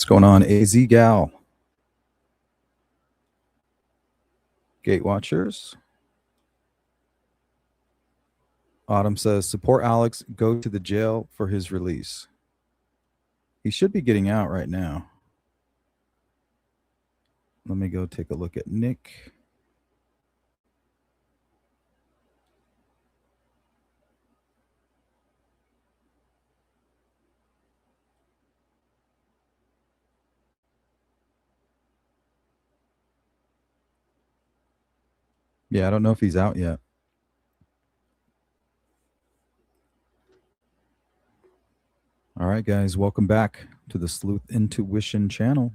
What's going on, AZ Gal? Gate Watchers. Autumn says, support Alex, go to the jail for his release. He should be getting out right now. Let me go take a look at Nick. Yeah, I don't know if he's out yet. All right, guys, welcome back to the Sleuth Intuition channel.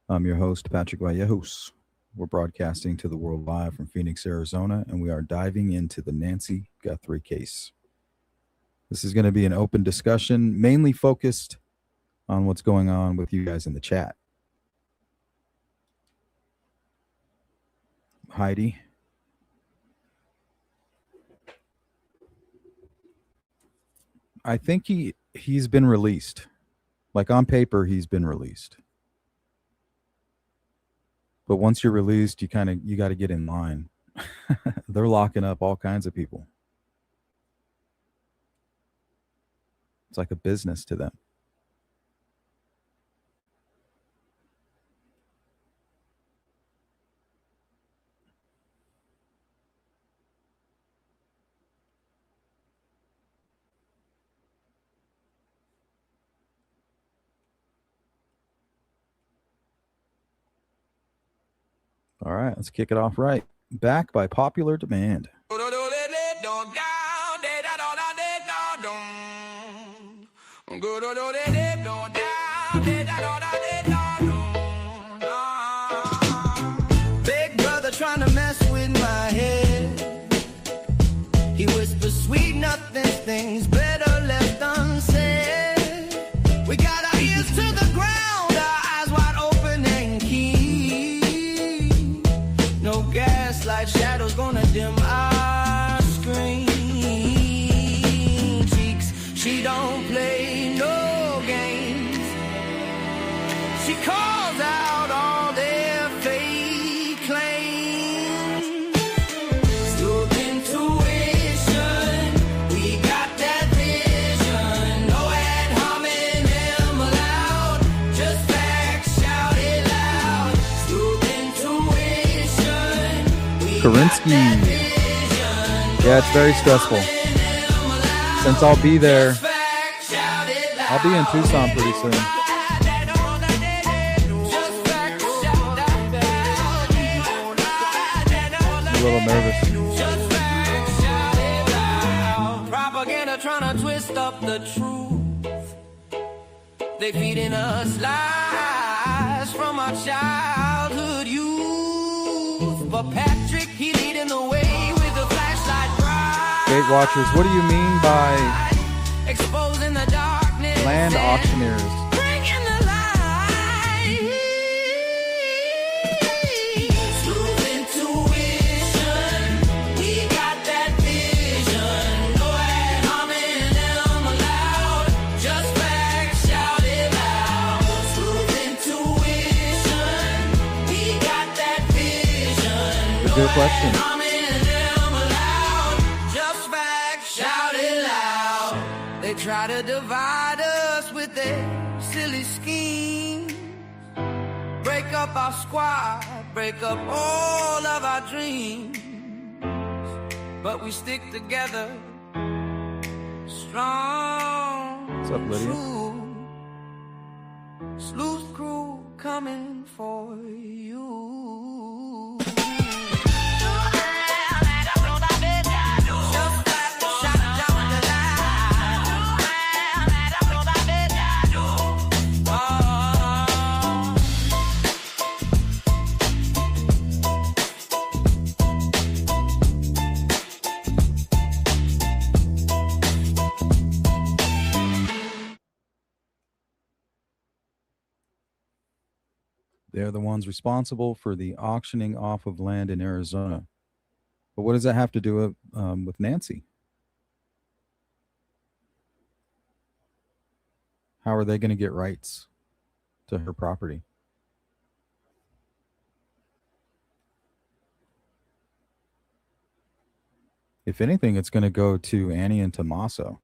I'm your host, Patrick Vallejos. We're broadcasting to the world live from Phoenix, Arizona, and we are diving into the Nancy Guthrie case. This is going to be an open discussion, mainly focused on what's going on with you guys in the chat. Heidi. I think he's been released. Like on paper, he's been released. But once you're released, you got to get in line. They're locking up all kinds of people. It's like a business to them. All right, let's kick it off right. Back by popular demand. Big brother trying to mess with my head. He whispers sweet nothing, things better left unsaid. We got our ears to the ground, our eyes wide open and keen. No gaslight, shadows gonna dim our screen. Cheeks, she don't play no games. She calls out all their fake claims. Sleuth intuition, we got that vision. No ad hominem allowed, just facts shouted loud. Sleuth intuition, we Karinsky. got that vision. Yeah, it's very stressful. Since I'll be there, I'll be in Tucson pretty soon. I'm a little nervous. Propaganda trying to twist up the truth. They feeding us lies from our childhood youth. But Patrick, he leading the way with the flashlight bright. Gate Watchers, what do you mean by Exposing the darkness. land auctioneers? Bringing the light. Sleuth intuition, we got that vision. No ad hominem allowed, just facts shouted loud. Sleuth intuition, we got that vision. A good question. Hominem allowed, just facts shouted loud. They try to divide us with their silly schemes. Break up our squad, break up all of our dreams. But we stick together, strong. What's up, Lydia? True. Sleuth crew coming for you. They're the ones responsible for the auctioning off of land in Arizona. But what does that have to do with Nancy? How are they going to get rights? to her property. If anything, it's going to go to Annie and Tommaso.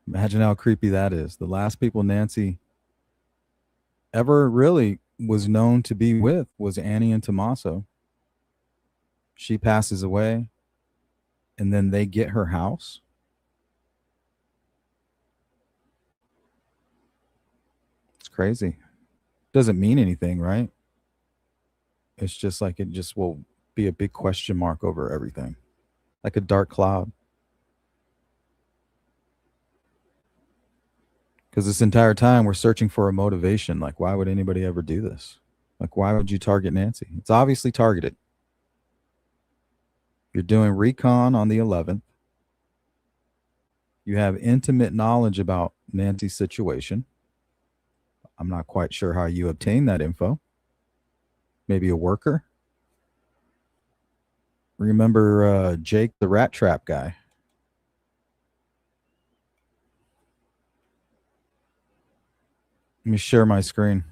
Imagine how creepy that is. The last people Nancy ever really was known to be with was Annie and Tommaso. She passes away, and then they get her house. It's crazy. Doesn't mean anything, right? It's just like it just will be a big question mark over everything, like a dark cloud. Because this entire time we're searching for a motivation. Like, why would anybody ever do this? Like, why would you target Nancy? It's obviously targeted. You're doing recon on the 11th. You have intimate knowledge about Nancy's situation. I'm not quite sure how you obtain that info. Maybe a worker. Remember Jake, the rat trap guy? Let me share my screen.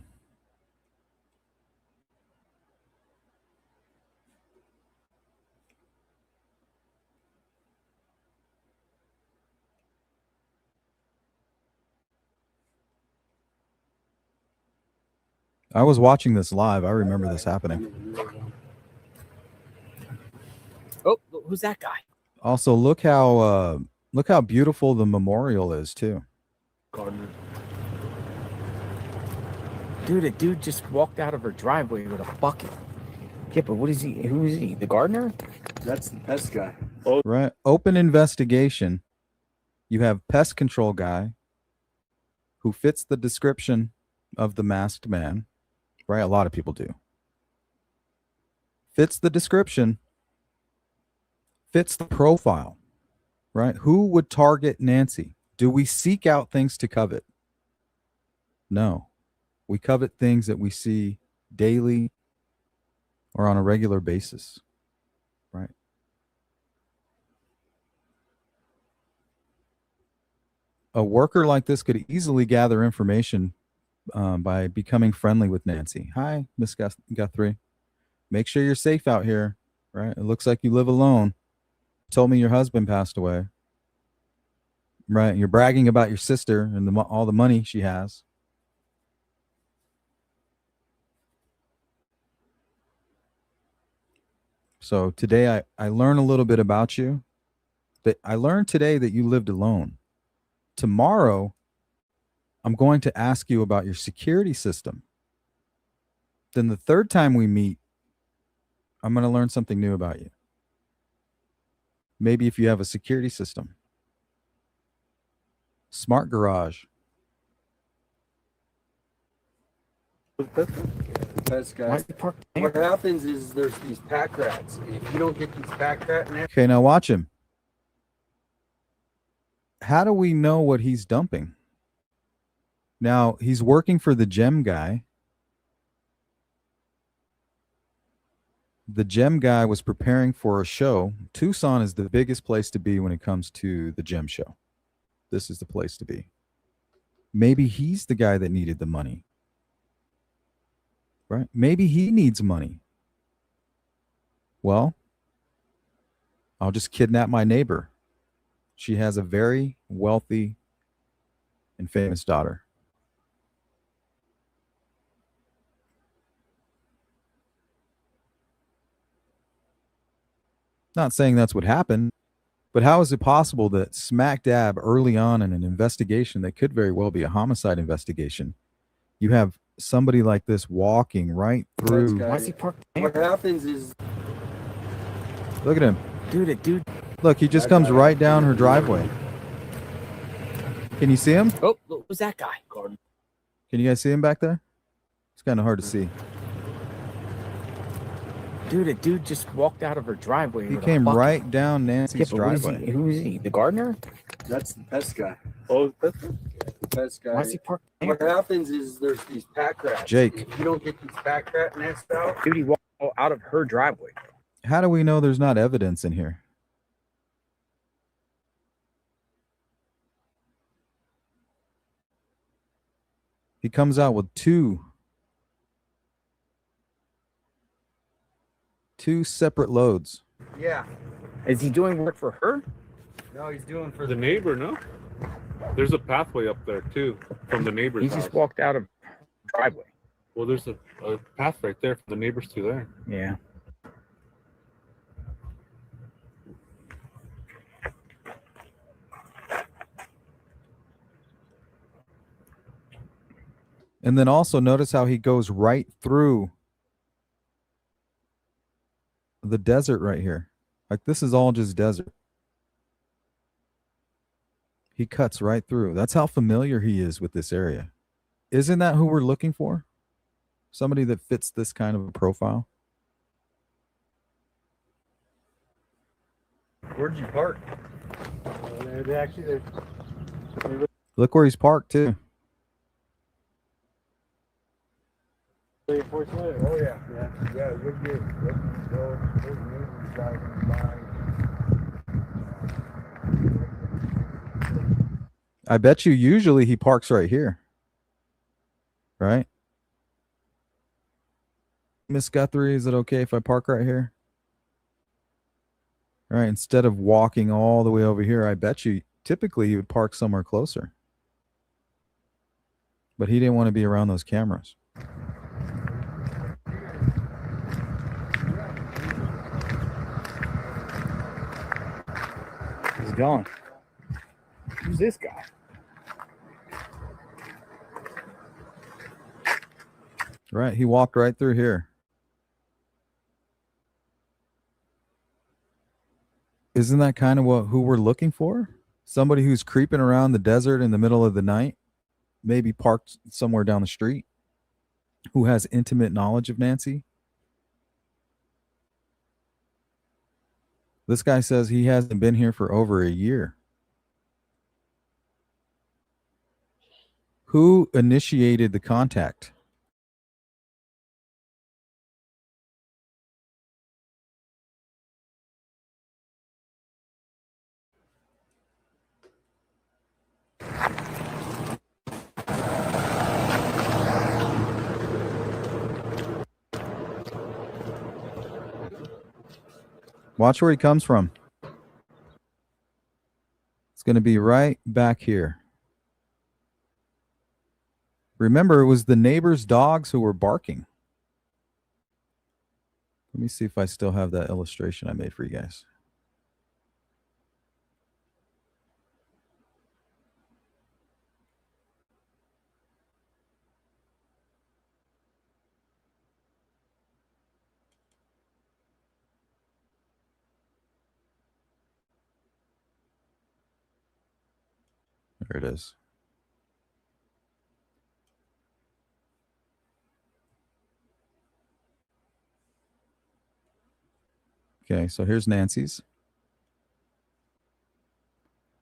I was watching this live. I remember this happening. Oh, who's that guy? Also, look how beautiful the memorial is too. Gardener. Dude, a dude just walked out of her driveway with a bucket. Yeah, but what is he? Who is he? The gardener? That's the pest guy. Oh. Right. Open investigation. You have pest control guy who fits the description of the masked man. Right? A lot of people do. Fits the description. Fits the profile. Right? Who would target Nancy? Do we seek out things to covet? No. We covet things that we see daily or on a regular basis. Right? A worker like this could easily gather information by becoming friendly with Nancy. Hi, Miss Guthrie. Make sure you're safe out here, right? It looks like you live alone. Told me your husband passed away, right? You're bragging about your sister and all the money she has. So today I learned a little bit about you. I learned today that you lived alone. Tomorrow, I'm going to ask you about your security system. Then the third time we meet, I'm going to learn something new about you. Maybe if you have a security system. Smart garage. Pest guy. What happens is there's these pack rats. If you don't get these pack rats, okay, now watch him. How do we know what he's dumping? Now, he's working for the gem guy. The gem guy was preparing for a show. Tucson is the biggest place to be when it comes to the gem show. This is the place to be. Maybe he's the guy that needed the money. Right? Maybe he needs money. Well, I'll just kidnap my neighbor. She has a very wealthy and famous daughter. Not saying that's what happened, but how is it possible that smack dab early on in an investigation that could very well be a homicide investigation, you have somebody like this walking right through? Why is he parked there? what happens is, Look at him. Dude. Look, he just comes right down her driveway. Can you see him? Oh, who's that guy? Can you guys see him back there? It's kind of hard to see. Dude, a dude just walked out of her driveway. He with came a bucket. right down Nancy's driveway. Who is he? The gardener? that's the pest guy. Oh, the pest guy. Why is he parked there? What happens is there's these pack rats. Jake. If you don't get these pack rat nests out, Dude, he walked out of her driveway. How do we know there's not evidence in here? He comes out with two separate loads. Yeah. Is he doing work for her? No, he's doing for The neighbor, no? There's a pathway up there too from the neighbor's He house. just walked out of driveway. Well, there's a path right there from the neighbors to there. Yeah. And then also notice how he goes right through the desert right here. Like this is all just desert. He cuts right through. That's how familiar he is with this area. Isn't that who we're looking for? Somebody that fits this kind of a profile. Where'd you park? Look where he's parked too. Oh yeah, yeah, you're good. Those neighbors driving by. I bet you usually he parks right here. Right? Miss Guthrie, is it okay if I park right here? Right, instead of walking all the way over here, I bet you typically he would park somewhere closer. But he didn't want to be around those cameras. He's gone. Who's this guy? Right, he walked right through here. Isn't that kind of who we're looking for? Somebody who's creeping around the desert in the middle of the night, maybe parked somewhere down the street, who has intimate knowledge of Nancy. This guy says he hasn't been here for over a year. Who initiated the contact? Watch where he comes from. It's going to be right back here. Remember, it was the neighbor's dogs who were barking. Let me see if I still have that illustration I made for you guys. There it is. Okay, so here's Nancy's.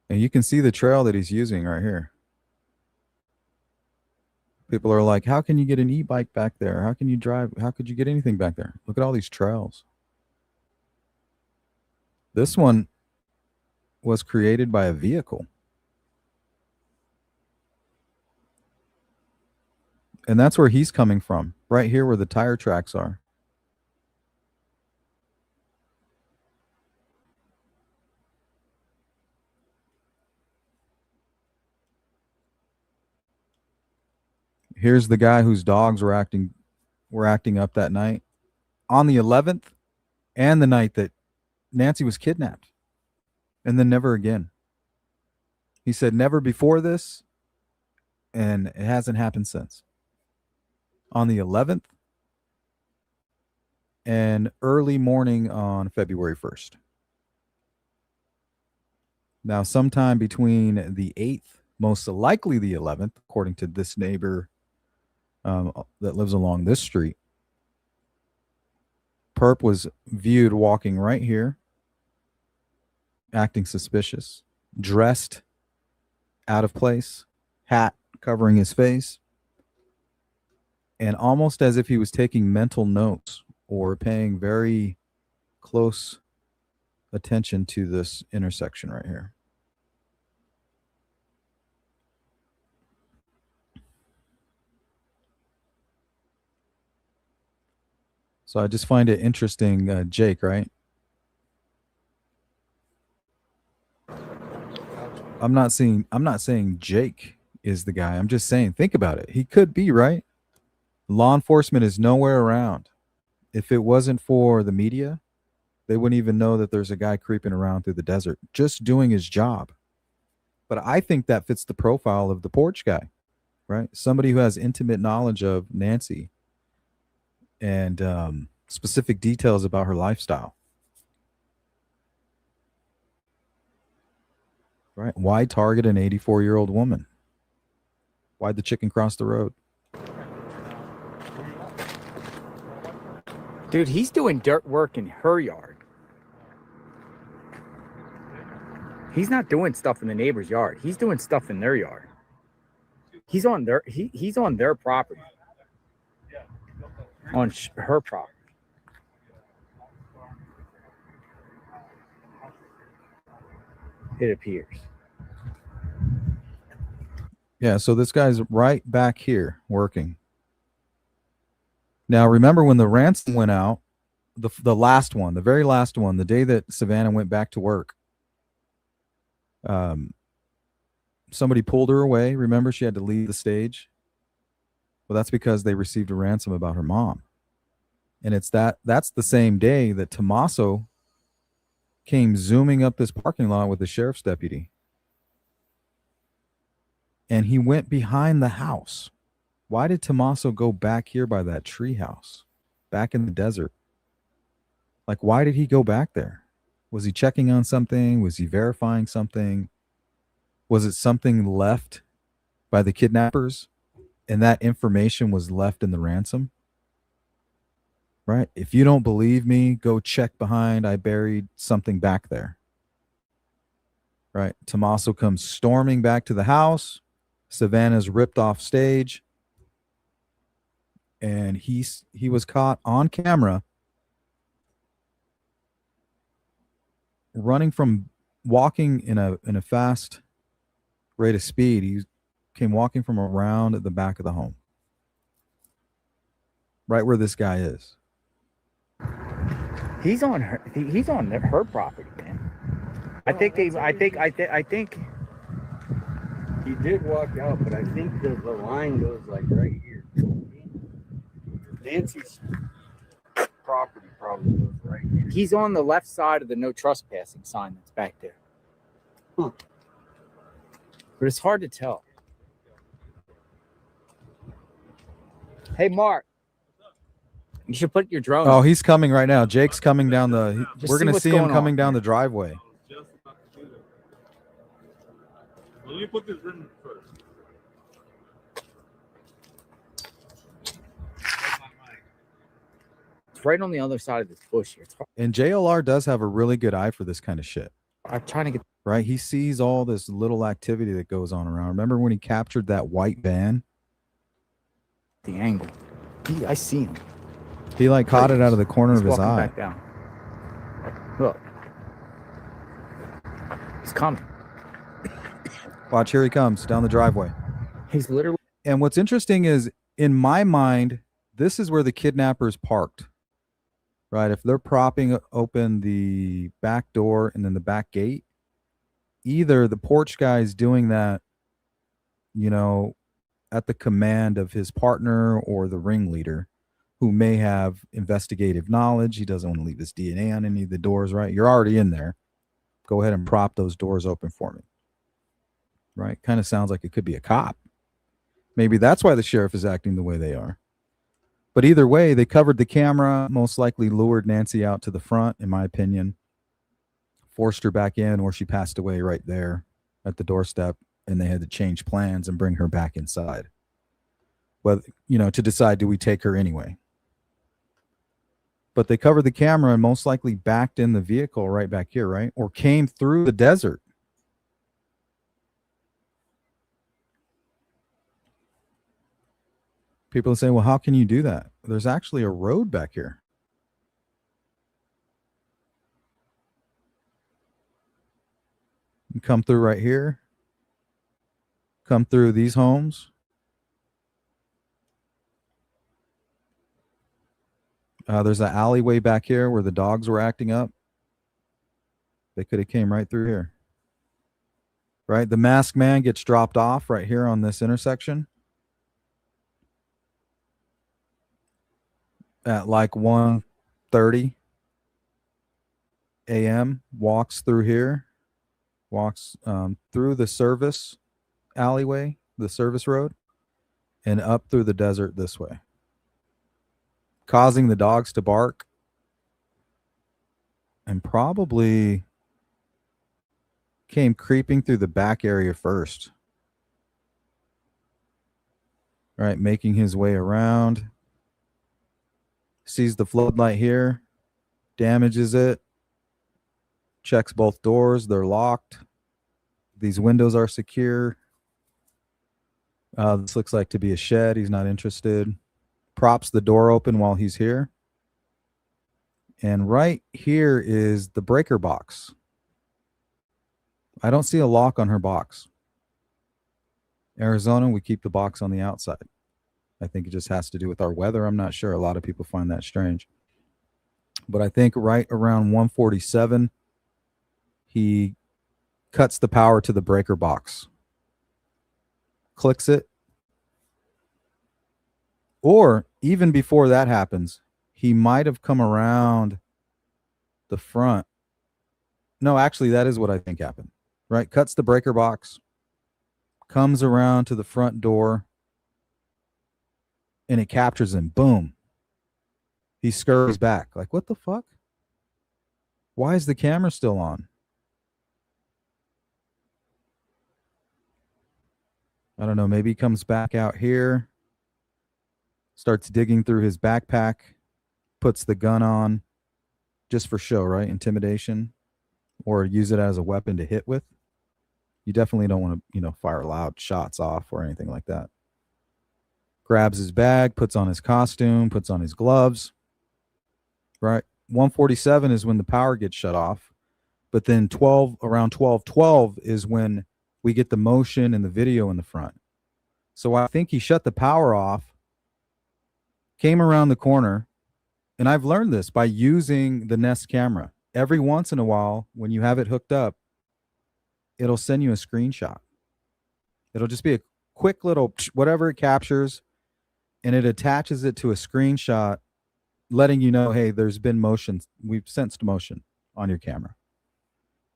And you can see the trail that he's using right here. People are like, how can you get an e-bike back there? How can you drive? How could you get anything back there? Look at all these trails. This one was created by a vehicle. And that's where he's coming from, right here where the tire tracks are. Here's the guy whose dogs were acting up that night on the 11th and the night that Nancy was kidnapped, and then never again. He said never before this, and it hasn't happened since. On the 11th and early morning on February 1st. Now, sometime between the 8th, most likely the 11th, according to this neighbor that lives along this street, Perp was viewed walking right here, acting suspicious, dressed out of place, hat covering his face, and almost as if he was taking mental notes or paying very close attention to this intersection right here. So I just find it interesting, Jake, right? I'm not saying Jake is the guy. I'm just saying, think about it. He could be, right? Law enforcement is nowhere around. If it wasn't for the media, they wouldn't even know that there's a guy creeping around through the desert, just doing his job. But I think that fits the profile of the porch guy, right? Somebody who has intimate knowledge of Nancy and specific details about her lifestyle. Right? Why target an 84-year-old woman? Why'd the chicken cross the road? Dude, he's doing dirt work in her yard. He's not doing stuff in the neighbor's yard. He's doing stuff in their yard. He's on their property. On her property. It appears. Yeah, so this guy's right back here working. Now, remember when the ransom went out, the last one, the very last one, the day that Savannah went back to work, somebody pulled her away. Remember, she had to leave the stage. Well, that's because they received a ransom about her mom. And that's the same day that Tommaso came zooming up this parking lot with the sheriff's deputy. And he went behind the house. Why did Tommaso go back here by that tree house, back in the desert? Like, why did he go back there? Was he checking on something? Was he verifying something? Was it something left by the kidnappers and that information was left in the ransom? Right? If you don't believe me, go check behind. I buried something back there. Right? Tommaso comes storming back to the house. Savannah's ripped off stage. And he was caught on camera walking in a fast rate of speed. He came walking from around the back of the home, right where this guy is. He's on her property, man. I think he did walk out, but I think the line goes like right here. Nancy's property probably goes right here. he's on the left side of the no trespassing sign that's back there. Huh. But it's hard to tell. Hey, Mark. You should put your drone. Oh, he's coming right now. Jake's coming down Just we're see going to what's see him going coming on down here. the driveway. Let me put this in first. It's right on the other side of this bush here. It's hard. And JLR does have a really good eye for this kind of shit. I'm trying to get Right? He sees all this little activity that goes on around. Remember when he captured that white van? the angle. I see him. He like caught it out of the corner of his walking eye. back down. Look. He's coming. Watch, here he comes down the driveway. He's literally. And what's interesting is, in my mind, this is where the kidnappers parked. Right? If they're propping open the back door and then the back gate, either the porch guy is doing that, at the command of his partner or the ringleader, who may have investigative knowledge. He doesn't want to leave his DNA on any of the doors, right? You're already in there. Go ahead and prop those doors open for me. Right? Kind of sounds like it could be a cop. Maybe that's why the sheriff is acting the way they are. But either way, they covered the camera, most likely lured Nancy out to the front, in my opinion, forced her back in, or she passed away right there at the doorstep, and they had to change plans and bring her back inside. Well, to decide, do we take her anyway? But they covered the camera and most likely backed in the vehicle right back here, right? Or came through the desert. People say, well, how can you do that? There's actually a road back here. You come through right here. Come through these homes. There's an alleyway back here where the dogs were acting up. They could have came right through here. Right? The masked man gets dropped off right here on this intersection at like 1:30 a.m. Walks through here, walks through the service alleyway, the service road, and up through the desert this way, causing the dogs to bark, and probably came creeping through the back area first. All right, making his way around. Sees the floodlight here, damages it, checks both doors. They're locked. These windows are secure. This looks like to be a shed. He's not interested. Props the door open while he's here. And right here is the breaker box. I don't see a lock on her box. Arizona, we keep the box on the outside. I think it just has to do with our weather. I'm not sure. A lot of people find that strange. But I think right around 1:47, he cuts the power to the breaker box. Clicks it. Or even before that happens, he might have come around the front. No, actually, that is what I think happened. Right? Cuts the breaker box, comes around to the front door, and it captures him. Boom. He scurries back. Like, what the fuck? Why is the camera still on? I don't know. Maybe he comes back out here, starts digging through his backpack, puts the gun on just for show, right? Intimidation, or use it as a weapon to hit with. You definitely don't want to, fire loud shots off or anything like that. Grabs his bag, puts on his costume, puts on his gloves. Right? 1:47 is when the power gets shut off. But then around 12:12 is when we get the motion and the video in the front. So I think he shut the power off, came around the corner, and I've learned this by using the Nest camera. Every once in a while, when you have it hooked up, it'll send you a screenshot. It'll just be a quick little whatever it captures, and it attaches it to a screenshot letting you know, hey, there's been motion. We've sensed motion on your camera.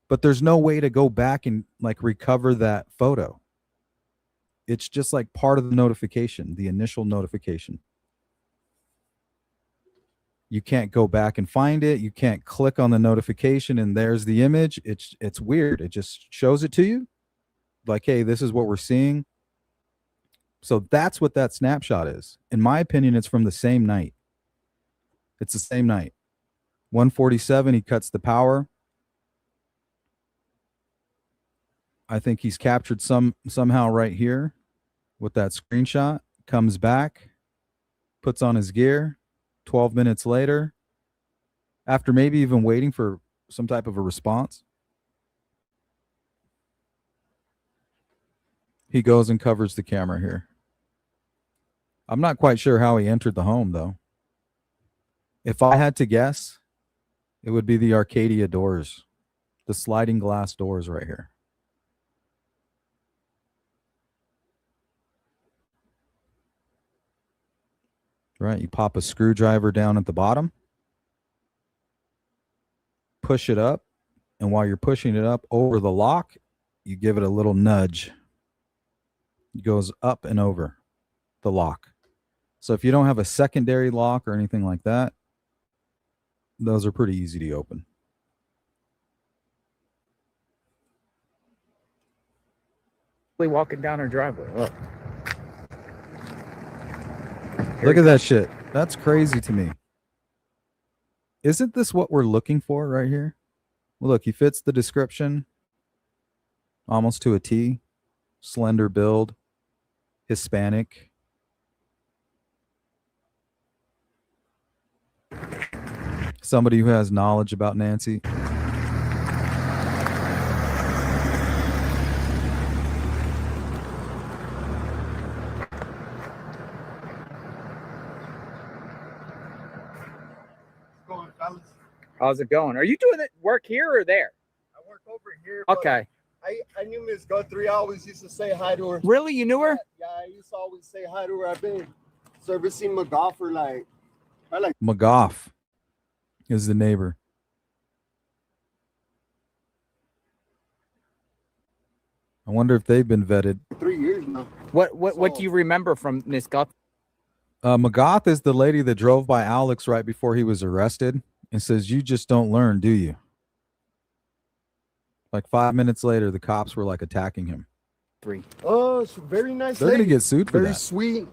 But there's no way to go back and like recover that photo. It's just like part of the notification, the initial notification. You can't go back and find it. You can't click on the notification and there's the image. It's weird. It just shows it to you. Like, hey, this is what we're seeing. So that's what that snapshot is. In my opinion, it's from the same night. It's the same night. 1:47, he cuts the power. I think he's captured somehow right here with that screenshot. Comes back, puts on his gear. 12 minutes later, after maybe even waiting for some type of a response, he goes and covers the camera here. I'm not quite sure how he entered the home, though. If I had to guess, it would be the Arcadia doors, the sliding glass doors right here. Right, you pop a screwdriver down at the bottom, push it up, and while you're pushing it up over the lock, you give it a little nudge. It goes up and over the lock. So if you don't have a secondary lock or anything like that, those are pretty easy to open. Walking down her driveway. Look. Look at that shit. That's crazy to me. Isn't this what we're looking for right here? Well, look, he fits the description almost to a T. Slender build, Hispanic. Somebody who has knowledge about Nancy. fellas. How's it going? Are you doing it work here or there? I work over here. But Okay. I knew Miss Guthrie. I always used to say hi to her. Really? You knew her? Yeah, I used to always say hi to her. I've been servicing McGough for like McGough is the neighbor. I wonder if they've been vetted. 3 years now. What do you remember from Miss Guthrie? McGough is the lady that drove by Alex right before he was arrested and says, "You just don't learn, do you?" Like 5 minutes later, the cops were like attacking him. Oh, it's very nice. They're gonna get sued for very that. sweet.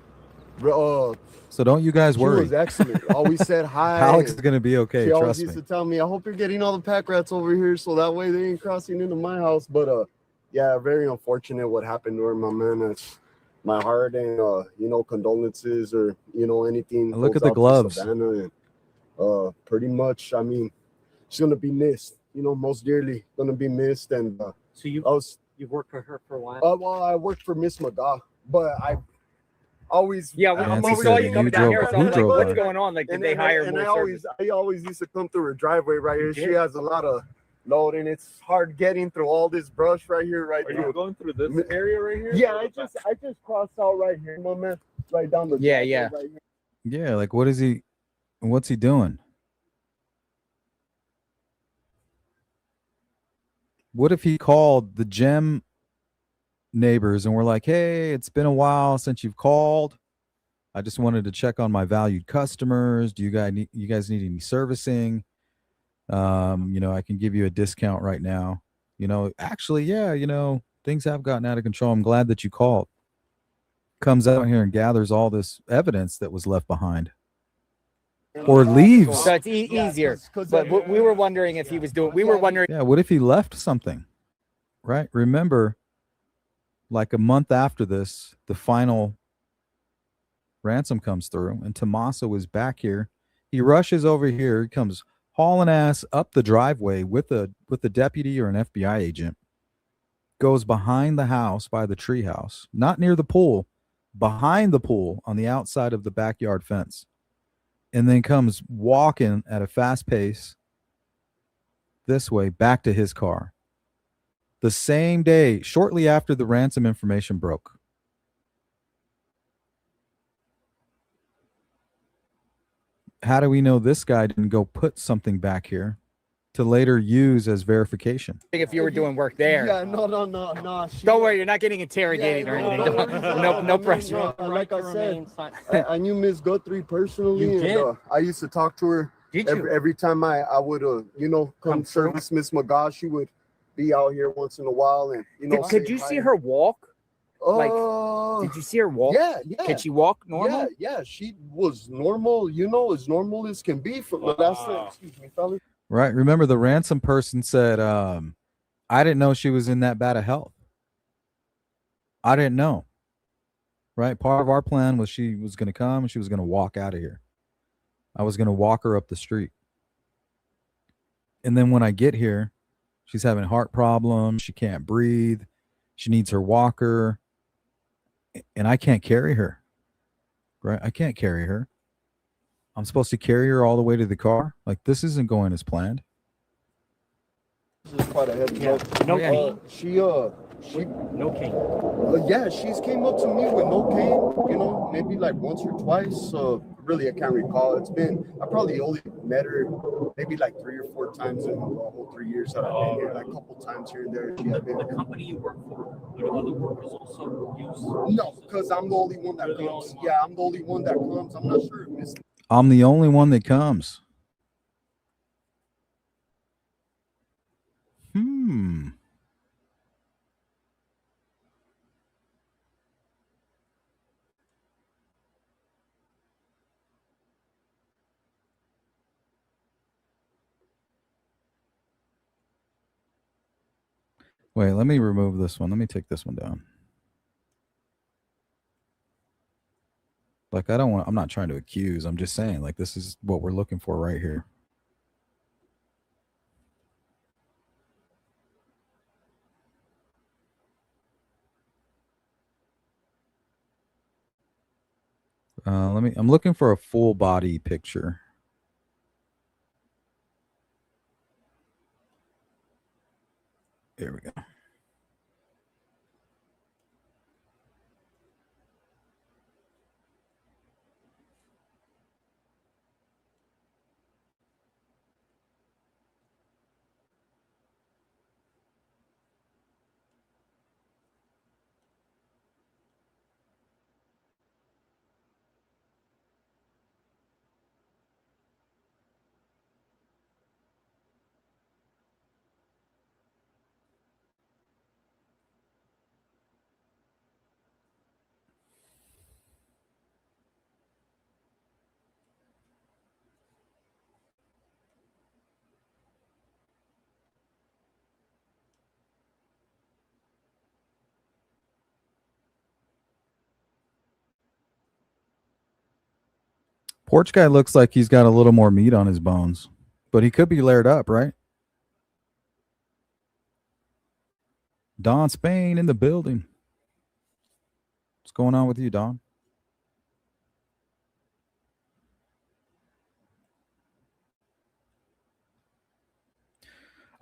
So don't you guys She worry. was excellent. Always said hi. Alex is gonna be okay. She always Trust used me. to tell me, "I hope you're getting all the pack rats over here, so that way they ain't crossing into my house." But yeah, very unfortunate what happened to her, my man. It's my heart and condolences or anything. Look goes at the out to gloves. Savannah and pretty much, I mean, she's gonna be missed. Most dearly gonna be missed. And So you've worked for her for a while? well, I worked for Miss McGough, but I always Yeah, Nancy we said saw that you you coming down drove- here. So who I'm like, drove what's by? going on? Like, did they hire more service? I always used to come through her driveway right here. You She did? has a lot of load, and it's hard getting through all this brush right here, right Are through. you going through this area right here? Yeah, I just crossed out right here, my man, right down the Yeah, driveway yeah. right here. Yeah, like what's he doing? What if he called the gem neighbors and we're like, "Hey, it's been a while since you've called. I just wanted to check on my valued customers. Do you guys need any servicing? I can give you a discount right now. Actually, yeah, things have gotten out of control. I'm glad that you called." Comes out here and gathers all this evidence that was left behind. Or leaves. So it's easier. But we were wondering if he was doing. We were wondering. Yeah, what if he left something? Right? Remember, like a month after this, the final ransom comes through, and Tommaso is back here. He rushes over here. He comes hauling ass up the driveway with a deputy or an FBI agent. Goes behind the house by the tree house, not near the pool, behind the pool on the outside of the backyard fence, and then comes walking at a fast pace this way back to his car. The same day, shortly after the ransom information broke. How do we know this guy didn't go put something back here to later use as verification? If you were doing work there. Yeah, no. Don't worry, you're not getting interrogated or anything. No pressure. Like I said, I knew Miss Guthrie personally, You did? and I used to talk to her Did you? every time I would come service Miss McGough. She would be out here once in a while, and Could you see her walk? Like, did you see her walk? Yeah. Can she walk normal? Yeah, she was normal, as normal as can be from the last time. Excuse me, fellas. Right. Remember, the ransom person said, I didn't know she was in that bad of health. I didn't know. Right. Part of our plan was she was going to come and she was going to walk out of here. I was going to walk her up the street. And then when I get here, she's having heart problems. She can't breathe. She needs her walker. And I can't carry her. Right. I can't carry her. I'm supposed to carry her all the way to the car. Like, this isn't going as planned. This is quite a heavy Yeah. load. No cane. She No cane. yeah, she's came up to me with no cane, maybe like once or twice. Really, I can't recall. I probably only met her maybe like 3 or 4 times in the whole 3 years that I've been here. Like a couple times here and there. She had been The here. company you work for, do other workers also use? No, because I'm the only one that You're the comes. only one. Yeah, I'm the only one that comes. I'm not sure if Miss. I'm the only one that comes. Wait, let me remove this one. Let me take this one down. Like, I'm not trying to accuse. I'm just saying, like, this is what we're looking for right here. I'm looking for a full body picture. Here we go. Porch guy looks like he's got a little more meat on his bones, but he could be layered up, right? Don Spain in the building. What's going on with you, Don?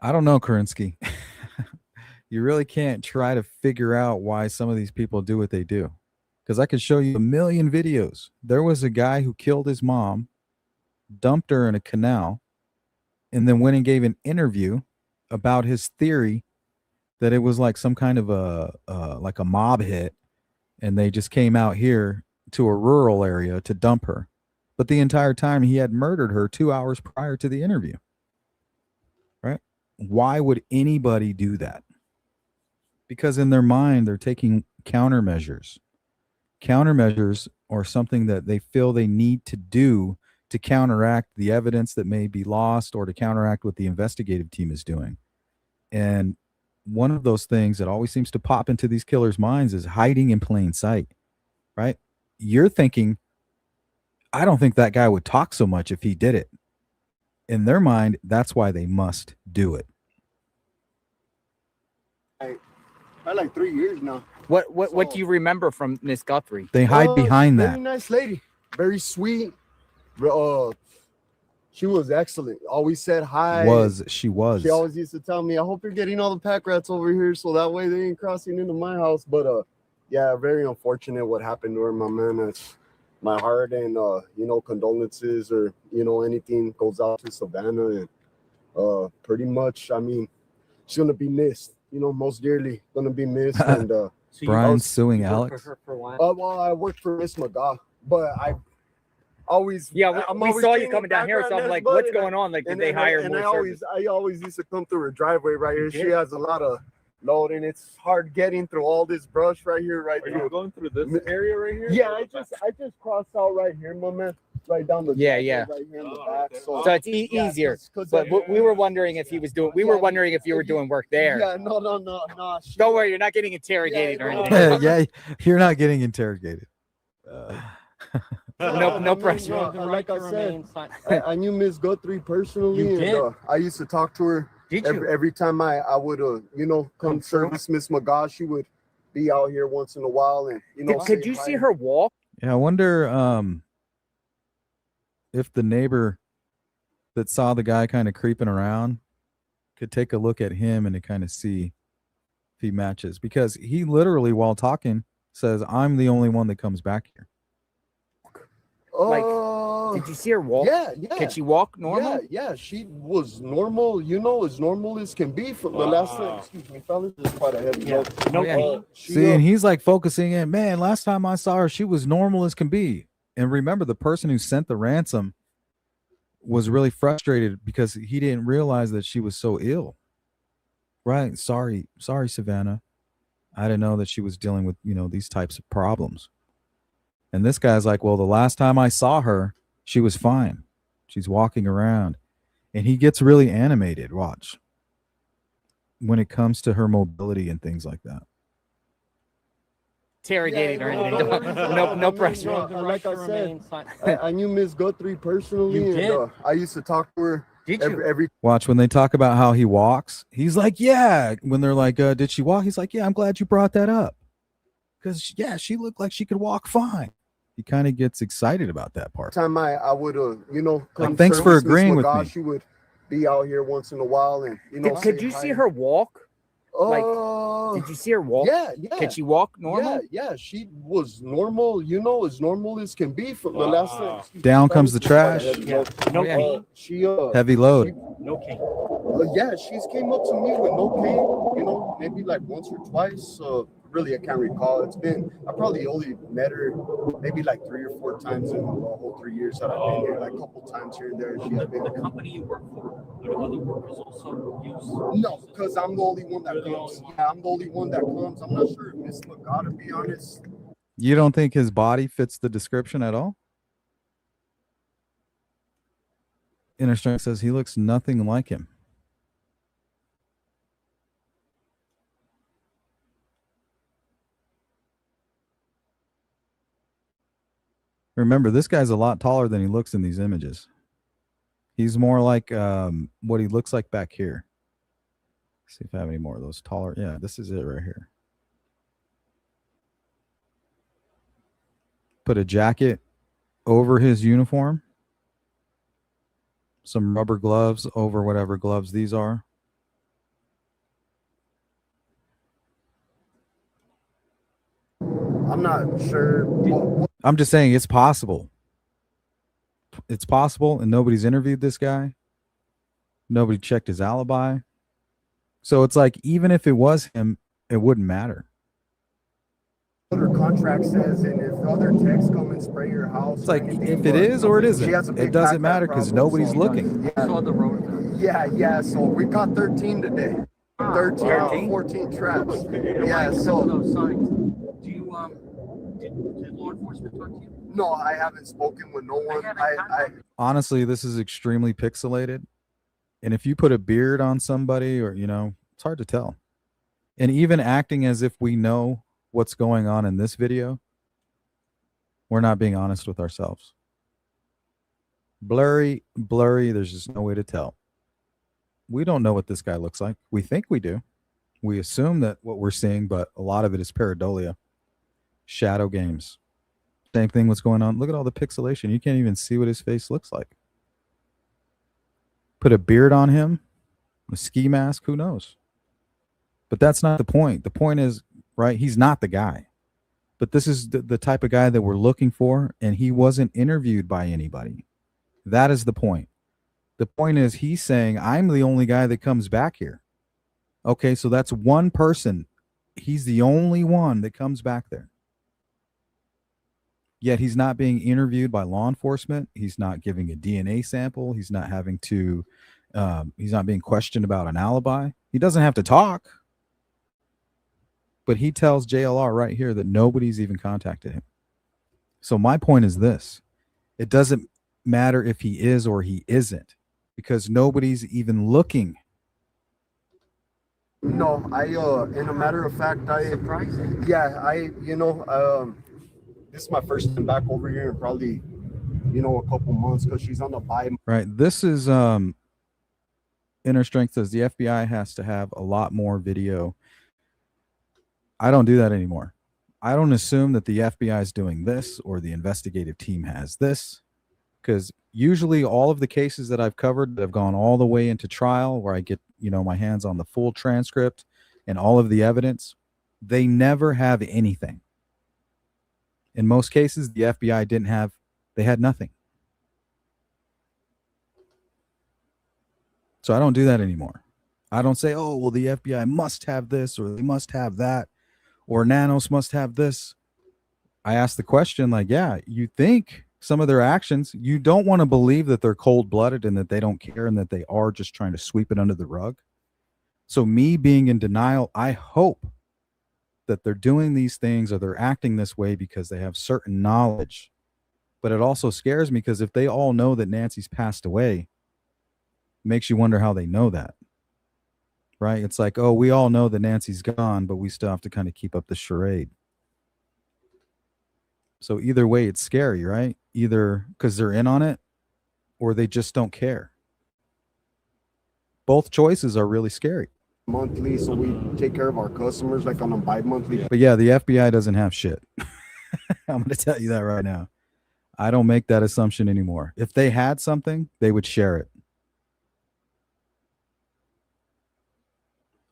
I don't know, Karinsky. You really can't try to figure out why some of these people do what they do. Because I could show you a million videos. There was a guy who killed his mom, dumped her in a canal, and then went and gave an interview about his theory that it was like some kind of like a mob hit, and they just came out here to a rural area to dump her. But the entire time he had murdered her 2 hours prior to the interview. Right? Why would anybody do that? Because in their mind, they're taking countermeasures. Countermeasures are something that they feel they need to do to counteract the evidence that may be lost or to counteract what the investigative team is doing. And one of those things that always seems to pop into these killers' minds is hiding in plain sight, right? You're thinking, I don't think that guy would talk so much if he did it. In their mind, that's why they must do it. I like 3 years now. What do you remember from Miss Guthrie? They hide behind that. Very nice lady, very sweet. She was excellent. Always said hi. She was. She always used to tell me, "I hope you're getting all the pack rats over here, so that way they ain't crossing into my house." But yeah, very unfortunate what happened to her, my man. It's my heart and condolences or anything goes out to Savannah and pretty much. I mean, she's gonna be missed. Most dearly gonna be missed. And So Brian's suing you worked Alex. for her for a while? well, I worked for Miss McGaw, but I always We always saw you getting coming down here, so I'm background like, noise, what's but- going on? Like, did and they hire and more I always used to come through her driveway right here. She has a lot of load, and it's hard getting through all this brush right here, right Are through. you going through this area right here? Yeah, I just crossed out right here, my man, right down the Yeah, driveway, yeah. right here in the Oh, back. okay. So, So it's yeah, easier. 'cause But we were wondering if he was doing. We were wondering if you were doing work there. Yeah, no. Don't worry, you're not getting interrogated or Yeah, anything. Yeah, you're not getting interrogated. No pressure. Like I said, I knew Miss Guthrie personally, You and did? I used to talk to her Did you? every time I would come service Miss McGaw. She would be out here once in a while, and Could you see her walk? Yeah, I wonder if the neighbor that saw the guy kind of creeping around could take a look at him and to kind of see if he matches. Because he literally, while talking, says, "I'm the only one that comes back here." Did you see her walk? Yeah. Can she walk normal? Yeah, she was normal, as normal as can be from the last time. Excuse me, fellas, this is quite a heavy load. No pain. See, and he's like focusing in, man, last time I saw her, she was normal as can be. And remember, the person who sent the ransom was really frustrated because he didn't realize that she was so ill. Right. Sorry, Savannah. I didn't know that she was dealing with, these types of problems. And this guy's like, well, the last time I saw her, she was fine. She's walking around. And he gets really animated, watch, when it comes to her mobility and things like that. Interrogated or anything. No pressure. Like I said, I knew Miss Guthrie personally, You did? and I used to talk to her Did you? every Watch, when they talk about how he walks, he's like, yeah. When they're like, did she walk? He's like, yeah, I'm glad you brought that up. Because, yeah, she looked like she could walk fine. He kind of gets excited about that part. time I would come Like, thanks for service Miss agreeing with McGaw. me. She would be out here once in a while, and Could you see her walk? Did you see her walk? Yeah. Can she walk normal? Yeah, she was normal, as normal as can be from the last time. Down comes the trash. Yeah. No cane. Heavy load. No cane. Yeah, she's came up to me with no cane, maybe like once or twice. Really, I can't recall. I probably only met her maybe like 3 or 4 times in the whole 3 years that I've been here, like a couple times here and there. The company you work for, do other workers also use? No, because I'm the only one that comes. Yeah, I'm the only one that comes. I'm not sure if Miss Laga, to be honest. You don't think his body fits the description at all? Inner Strength says he looks nothing like him. Remember, this guy's a lot taller than he looks in these images. He's more like what he looks like back here. Let's see if I have any more of those taller. Yeah, this is it right here. Put a jacket over his uniform. Some rubber gloves over whatever gloves these are. I'm not sure. I'm just saying it's possible. It's possible, and nobody's interviewed this guy. Nobody checked his alibi. So it's like, even if it was him, it wouldn't matter. What her contract says, and if other techs come and spray your house, it's like, if it is or it isn't, it doesn't matter because nobody's looking. Yeah. Saw the road. Yeah. So we got 13 today. 13, 14 traps. Yeah. So Those signs. Do you did law enforcement talk to you? no, I haven't spoken with no one. I Honestly, this is extremely pixelated. And if you put a beard on somebody, or, it's hard to tell. And even acting as if we know what's going on in this video, we're not being honest with ourselves. Blurry, there's just no way to tell. We don't know what this guy looks like. We think we do. We assume that what we're seeing, but a lot of it is pareidolia, shadow games. Same thing what's going on. Look at all the pixelation. You can't even see what his face looks like. Put a beard on him, a ski mask, who knows? But that's not the point. The point is, right, he's not the guy. But this is the type of guy that we're looking for, and he wasn't interviewed by anybody. That is the point. The point is, he's saying, I'm the only guy that comes back here. Okay, so that's one person. He's the only one that comes back there. Yet he's not being interviewed by law enforcement. He's not giving a DNA sample. He's not having to, he's not being questioned about an alibi. He doesn't have to talk. But he tells JLR right here that nobody's even contacted him. So my point is this. It doesn't matter if he is or he isn't, because nobody's even looking. No, in a matter of fact, this is my first time back over here in probably, a couple months, because she's on the buy. Right. This is Inner Strength says the FBI has to have a lot more video. I don't do that anymore. I don't assume that the FBI is doing this or the investigative team has this, because usually all of the cases that I've covered that have gone all the way into trial, where I get, my hands on the full transcript and all of the evidence, they never have anything. In most cases, the FBI they had nothing. So I don't do that anymore. I don't say, oh, well, the FBI must have this, or they must have that, or Nanos must have this. I ask the question, like, yeah, you think some of their actions, you don't want to believe that they're cold-blooded and that they don't care and that they are just trying to sweep it under the rug. So me being in denial, I hope that they're doing these things or they're acting this way because they have certain knowledge. But it also scares me, because if they all know that Nancy's passed away, it makes you wonder how they know that. Right? It's like, oh, we all know that Nancy's gone, but we still have to kind of keep up the charade. So either way, it's scary, right? Either because they're in on it or they just don't care. Both choices are really scary. Monthly, so we take care of our customers like on a bi-monthly. But yeah, the FBI doesn't have shit. I'm going to tell you that right now. I don't make that assumption anymore. If they had something, they would share it.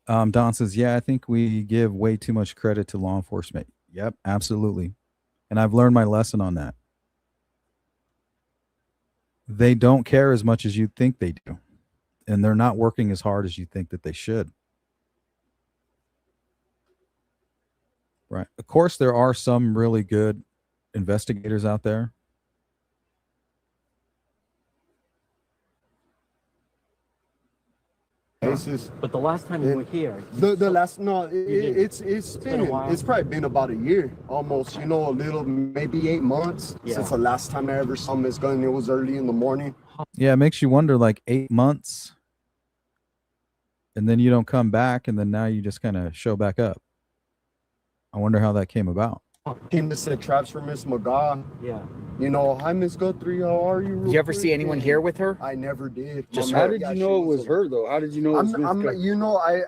Don says, yeah, I think we give way too much credit to law enforcement. Yep, absolutely. And I've learned my lesson on that. They don't care as much as you think they do. And they're not working as hard as you think that they should. Right. Of course, there are some really good investigators out there. Cases. But the last time you were here, The last no, didn't. it's been a been while. it's probably been about a year almost. You know, a little maybe 8 months Yeah. since the last time I ever saw Miss Gunn. It was early in the morning. Yeah, it makes you wonder, like 8 months, and then you don't come back, and then now you just kind of show back up. I wonder how that came about. Came to set traps for Miss McGaw. Yeah. You know, hi Miss Guthrie, how are you? Did you ever see anyone here with her? I never did. Just Mom, How did yeah, you she know it was a- her though? How did you know it was Miss I'm Guthrie? you know, I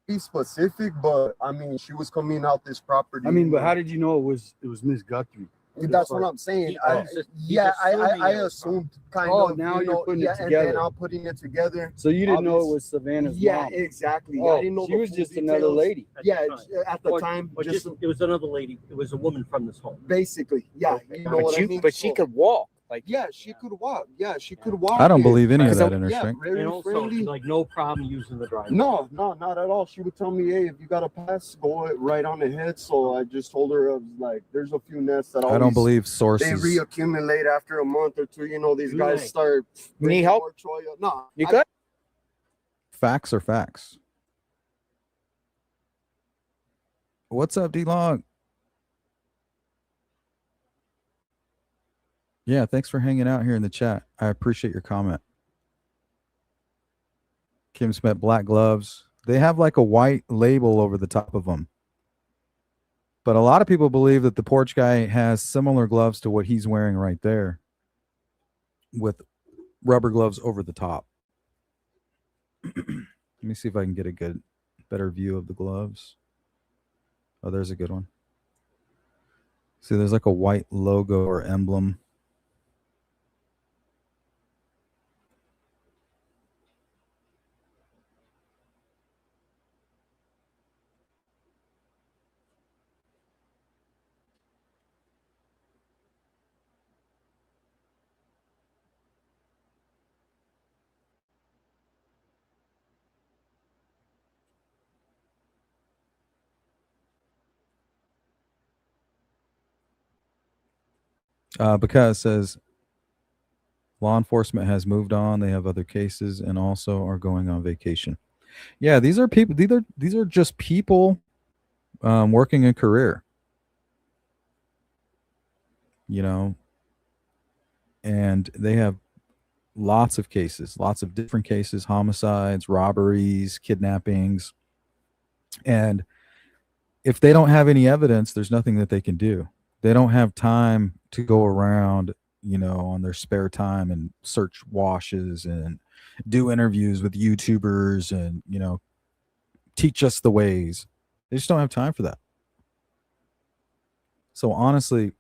be specific, but I mean, she was coming out this property. I mean, but how did you know it was Miss Guthrie? That's what I'm saying. He's assuming I it was assumed kind Oh, of. now you you're know, putting it and then together. I'm putting it together. So you didn't know it Obvious- was Savannah's Yeah, mom? exactly. Oh, I didn't know she the was full just another details. lady. Yeah, At the at the Or- time, or just it was another lady. It was a woman from this home. basically, yeah. Okay. You know what I mean? But she So- could walk. Like, Yeah, she could walk. Yeah, she could walk. I don't and- believe any of Because that in her Yeah, strength. very And also, friendly. like, no problem using the driveway. No, not at all. She would tell me, "Hey, if you got a pass, go right on ahead." So I just told her, of like, there's a few nests that I don't always- believe they sources. reaccumulate after a month or two. You know, these guys Right. start. You need bringing help? more Troy. No, you I- could? Facts are facts. What's up, D-Log? Yeah, thanks for hanging out here in the chat. I appreciate your comment. Kim Smith, black gloves. They have like a white label over the top of them. But a lot of people believe that the porch guy has similar gloves to what he's wearing right there, with rubber gloves over the top. Let me see if I can get a better view of the gloves. Oh, there's a good one. See, there's like a white logo or emblem. Because it says law enforcement has moved on. They have other cases and also are going on vacation. Yeah, these are people. These are just people working a career. You know, and they have lots of cases, lots of different cases, homicides, robberies, kidnappings. And if they don't have any evidence, there's nothing that they can do. They don't have time to go around, you know, on their spare time and search washes and do interviews with YouTubers and, you know, teach us the ways. They just don't have time for that. So honestly,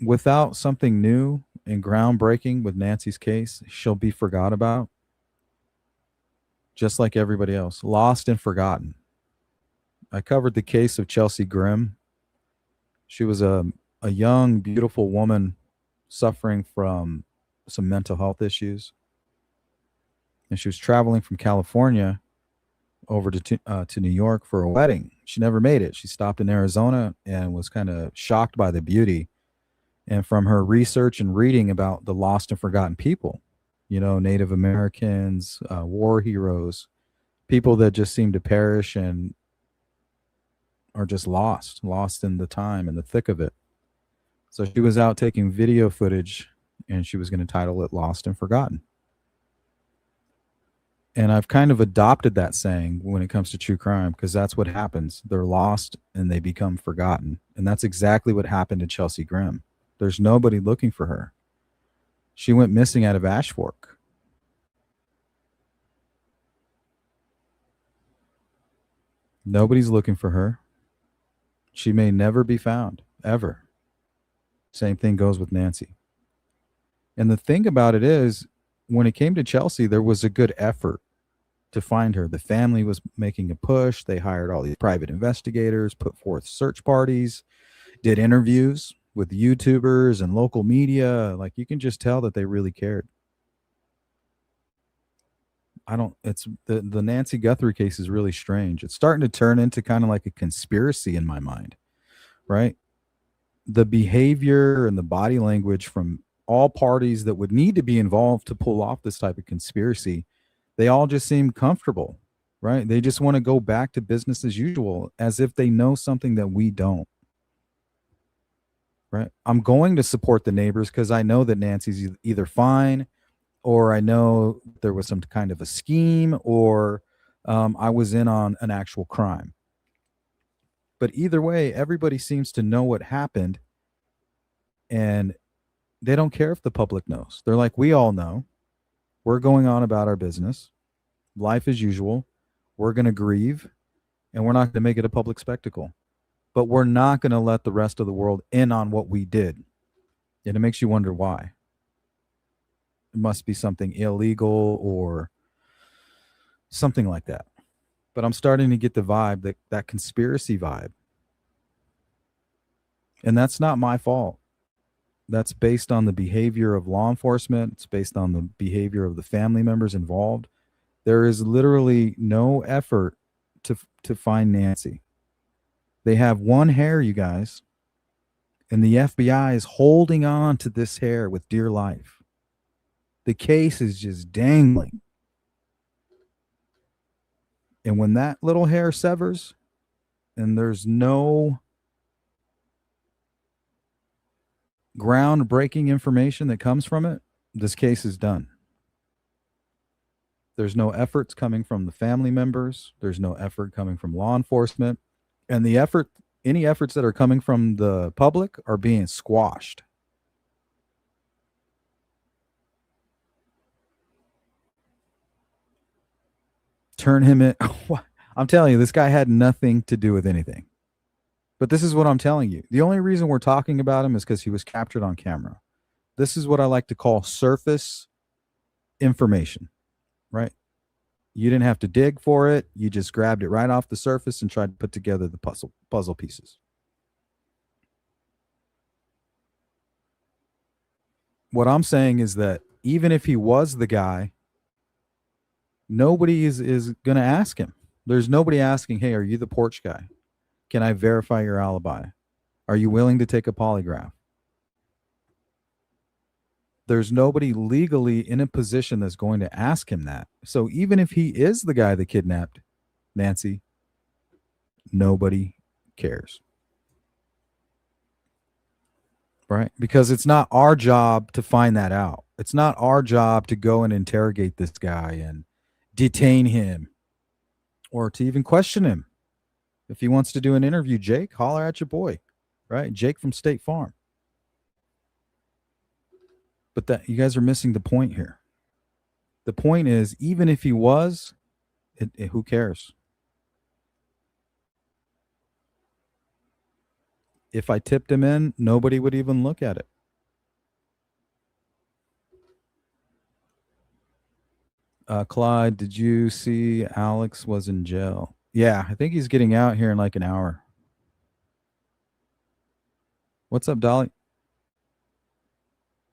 without something new and groundbreaking with Nancy's case, she'll be forgot about, just like everybody else, lost and forgotten. I covered the case of Chelsea Grimm. She was a young, beautiful woman suffering from some mental health issues. And she was traveling from California over to New York for a wedding. She never made it. She stopped in Arizona and was kind of shocked by the beauty. And from her research and reading about the lost and forgotten people, you know, Native Americans, war heroes, people that just seem to perish and are just lost in the time and the thick of it. So she was out taking video footage and she was going to title it Lost and Forgotten. And I've kind of adopted that saying when it comes to true crime, because that's what happens. They're lost and they become forgotten. And that's exactly what happened to Chelsea Grimm. There's nobody looking for her. She went missing out of Ash Fork. Nobody's looking for her. She may never be found, ever. Same thing goes with Nancy. And the thing about it is, when it came to Chelsea, there was a good effort. to find her. The family was making a push. They hired all these private investigators, put forth search parties, did interviews with YouTubers and local media. Like, you can just tell that they really cared. It's the Nancy Guthrie case is really strange. It's starting to turn into kind of like a conspiracy in my mind, right? The behavior and the body language from all parties that would need to be involved to pull off this type of conspiracy, they all just seem comfortable, right? They just want to go back to business as usual, as if they know something that we don't, right? I'm going to support the neighbors because I know that Nancy's either fine, or I know there was some kind of a scheme, or I was in on an actual crime. But either way, everybody seems to know what happened, and they don't care if the public knows. They're like, we all know. We're going on about our business. Life as usual. We're going to grieve, and we're not going to make it a public spectacle. But we're not going to let the rest of the world in on what we did. And it makes you wonder why. It must be something illegal or something like that. But I'm starting to get the vibe, that conspiracy vibe. And that's not my fault. That's based on the behavior of law enforcement. It's based on the behavior of the family members involved. There is literally no effort to find Nancy. They have one hair, you guys, and the FBI is holding on to this hair with dear life. The case is just dangling. And when that little hair severs and there's no groundbreaking information that comes from it, this case is done. There's no efforts coming from the family members. There's no effort coming from law enforcement. And any efforts that are coming from the public are being squashed. Turn him in. I'm telling you, this guy had nothing to do with anything. But this is what I'm telling you. The only reason we're talking about him is because he was captured on camera. This is what I like to call surface information, right? You didn't have to dig for it. You just grabbed it right off the surface and tried to put together the puzzle pieces. What I'm saying is that even if he was the guy, nobody is going to ask him. There's nobody asking, hey, are you the porch guy? Can I verify your alibi? Are you willing to take a polygraph? There's nobody legally in a position that's going to ask him that. So even if he is the guy that kidnapped Nancy, nobody cares. Right? Because it's not our job to find that out. It's not our job to go and interrogate this guy and detain him or to even question him. If he wants to do an interview, Jake, holler at your boy, right? Jake from State Farm. But that you guys are missing the point here. The point is, even if he was, who cares? If I tipped him in, nobody would even look at it. Clyde, did you see Alex was in jail? Yeah, I think he's getting out here in like an hour. What's up, Dolly?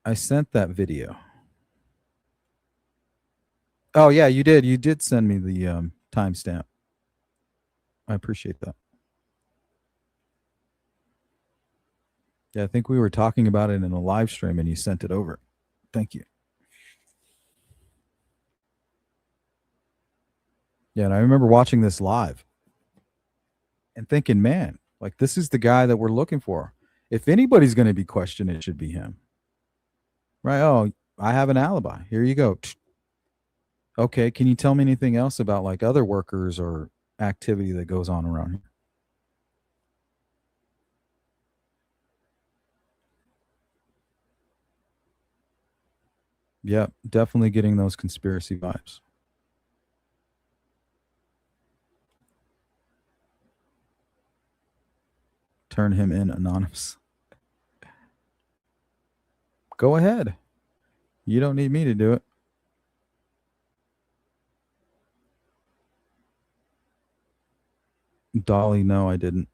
I sent that video. Oh, yeah, you did. You did send me the timestamp. I appreciate that. Yeah, I think we were talking about it in a live stream and you sent it over. Thank you. Yeah, and I remember watching this live and thinking, man, like this is the guy that we're looking for. If anybody's going to be questioned, it should be him. Right? Oh, I have an alibi. Here you go. Okay, can you tell me anything else about like other workers or activity that goes on around here? Yep, definitely getting those conspiracy vibes. Turn him in anonymous. Go ahead. You don't need me to do it. Dolly, no, I didn't.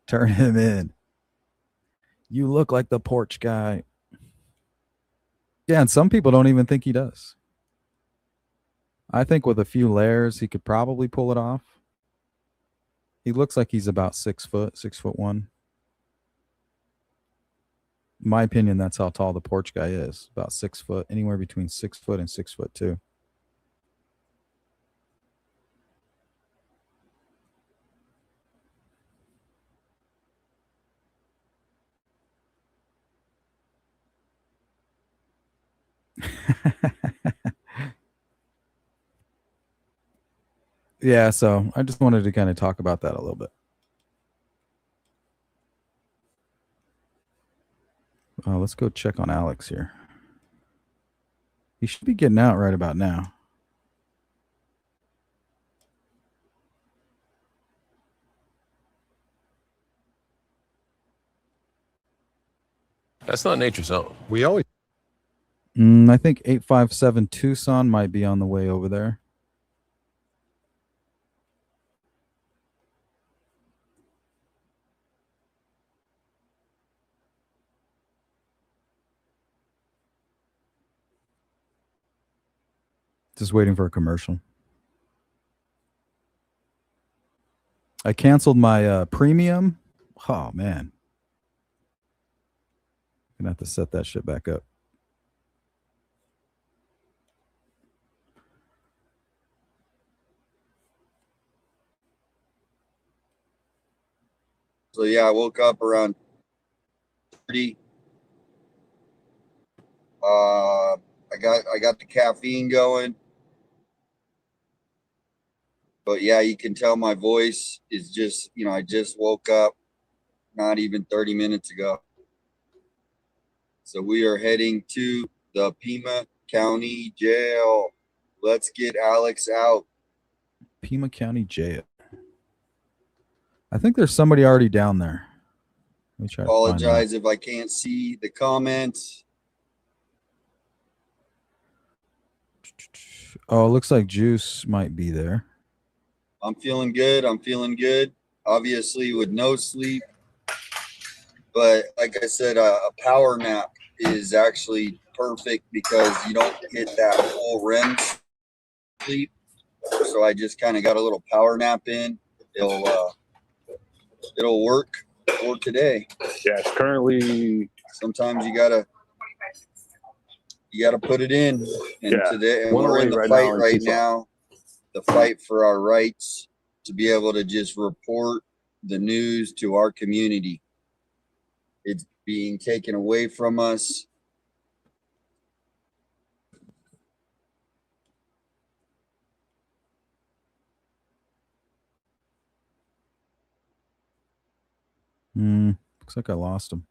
Turn him in. You look like the porch guy. Yeah, and some people don't even think he does. I think with a few layers, he could probably pull it off. He looks like he's about 6 foot, 6'1". In my opinion, that's how tall the porch guy is. About 6 foot, anywhere between 6 foot and 6'2". Yeah, so I just wanted to kind of talk about that a little bit. Let's go check on Alex here. He should be getting out right about now. That's not nature's own. We always I think 857 Tucson might be on the way over there. Just waiting for a commercial. I canceled my premium. Oh, man. Gonna have to set that shit back up. So yeah, I woke up around 30. I got the caffeine going. But yeah, you can tell my voice is just, I just woke up not even 30 minutes ago. So we are heading to the Pima County Jail. Let's get Alex out. Pima County Jail. I think there's somebody already down there. Let me try. Apologize if I can't see the comments. Oh, it looks like Juice might be there. I'm feeling good. I'm feeling good. Obviously with no sleep. But like I said, a power nap is actually perfect because you don't get that full REM sleep. So I just kind of got a little power nap in. It'll work for today. Yeah, it's currently. Sometimes you gotta put it in. And today, and we're in the fight right now. The fight for our rights to be able to just report the news to our community. It's being taken away from us. Looks like I lost him.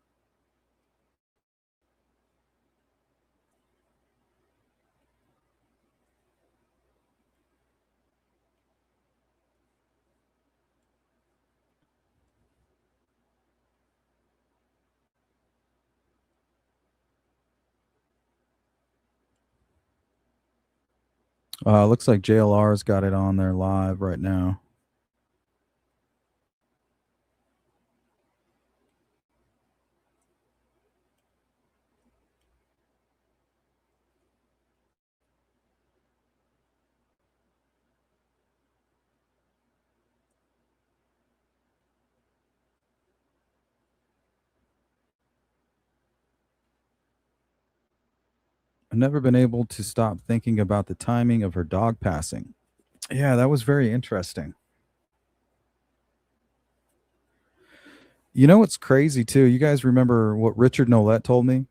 Looks like JLR's got it on there live right now. I've never been able to stop thinking about the timing of her dog passing. Yeah, that was very interesting. You know what's crazy too? You guys remember what Richard Nolette told me?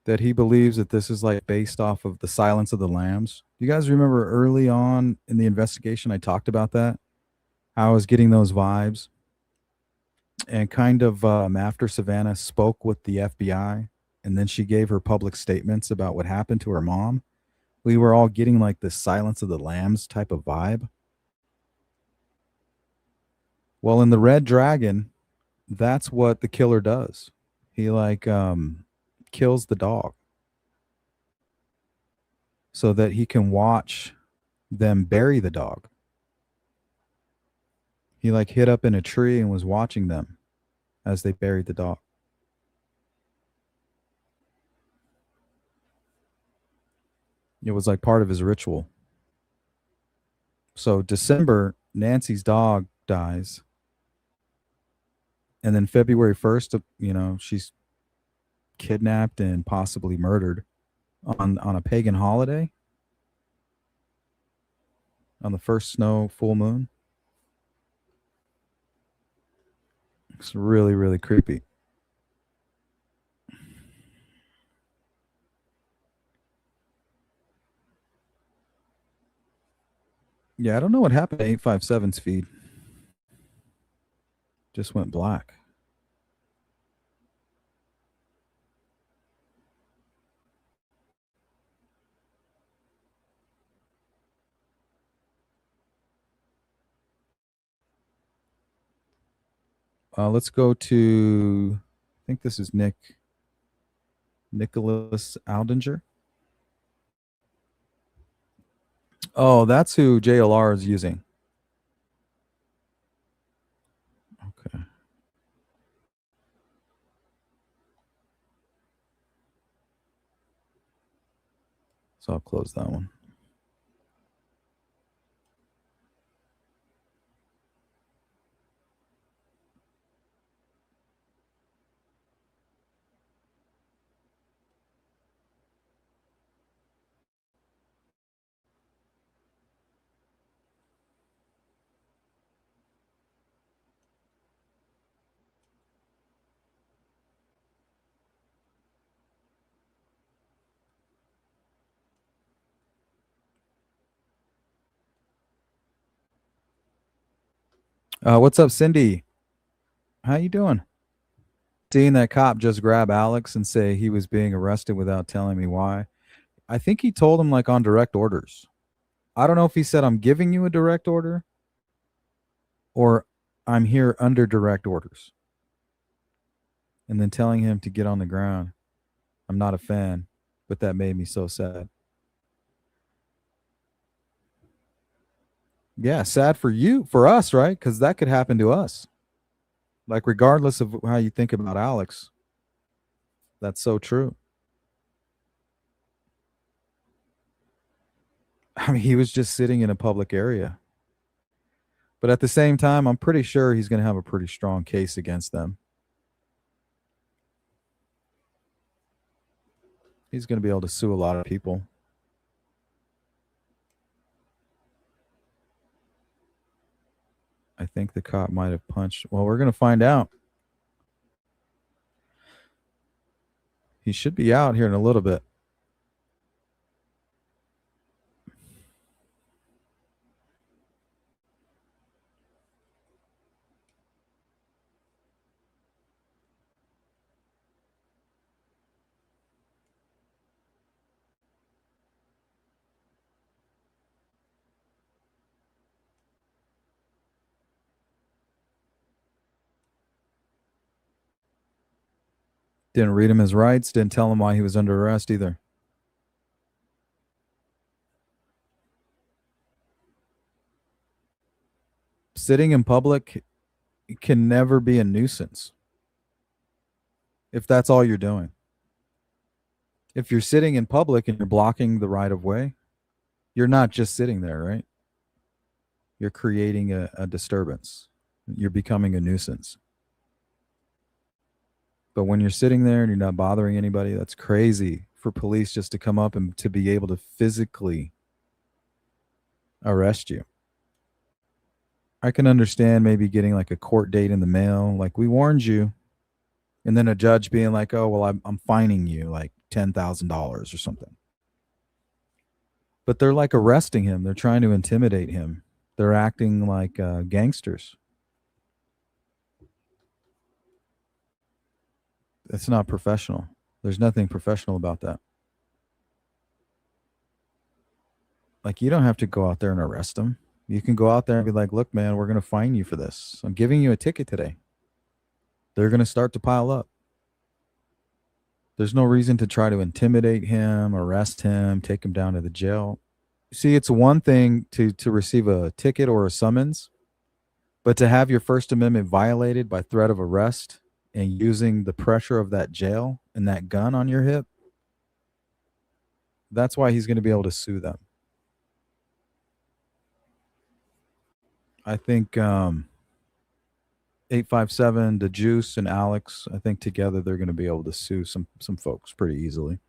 That he believes that this is like based off of the Silence of the Lambs. You guys remember early on in the investigation I talked about that? How I was getting those vibes. And kind of after Savannah spoke with the FBI and then she gave her public statements about what happened to her mom, we were all getting like this Silence of the Lambs type of vibe. Well, in the Red Dragon, that's what the killer does. He kills the dog so that he can watch them bury the dog. He hid up in a tree and was watching them as they buried the dog. It was part of his ritual. So December, Nancy's dog dies. And then February 1st, she's kidnapped and possibly murdered on a pagan holiday on the first full moon. It's really, really creepy. Yeah, I don't know what happened to 857's feed. Just went black. Let's go to, I think this is Nicholas Aldinger. Oh, that's who JLR is using. Okay. So I'll close that one. What's up, Cindy? How you doing? Seeing that cop just grab Alex and say he was being arrested without telling me why. I think he told him on direct orders. I don't know if he said I'm giving you a direct order or I'm here under direct orders. And then telling him to get on the ground. I'm not a fan, but that made me so sad. Yeah, sad for you, for us, right? Because that could happen to us. Regardless of how you think about Alex, that's so true. I mean, he was just sitting in a public area. But at the same time, I'm pretty sure he's going to have a pretty strong case against them. He's going to be able to sue a lot of people. I think the cop might have punched. Well, we're going to find out. He should be out here in a little bit. Didn't read him his rights. Didn't tell him why he was under arrest either. Sitting in public can never be a nuisance if that's all you're doing. If you're sitting in public and you're blocking the right of way, you're not just sitting there, right? You're creating a disturbance. You're becoming a nuisance. But when you're sitting there and you're not bothering anybody, that's crazy for police just to come up and to be able to physically arrest you. I can understand maybe getting a court date in the mail, we warned you, and then a judge being oh, well, I'm fining you $10,000 or something. But they're arresting him. They're trying to intimidate him. They're acting like gangsters. It's not professional. There's nothing professional about that. You don't have to go out there and arrest them. You can go out there and be like, look, man, we're going to fine you for this. I'm giving you a ticket today. They're going to start to pile up. There's no reason to try to intimidate him, arrest him, take him down to the jail. See, it's one thing to receive a ticket or a summons, but to have your First Amendment violated by threat of arrest and using the pressure of that jail and that gun on your hip, that's why he's going to be able to sue them. I think 857, the Juice, and Alex, I think together they're going to be able to sue some folks pretty easily.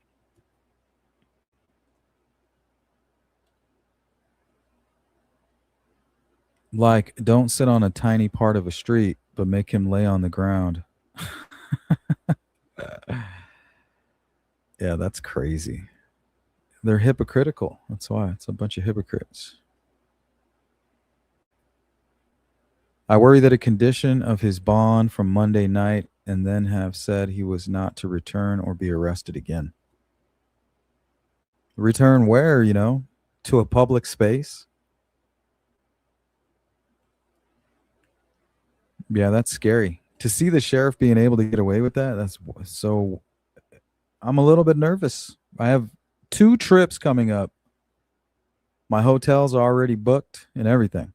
Like, don't sit on a tiny part of a street, but make him lay on the ground. Yeah, that's crazy. They're hypocritical. That's why. It's a bunch of hypocrites. I worry that a condition of his bond from Monday night and then have said he was not to return or be arrested again. Return where, you know? To a public space? Yeah, that's scary. To see the sheriff being able to get away with that, that's so... I'm a little bit nervous. I have 2 trips coming up. My hotels are already booked and everything.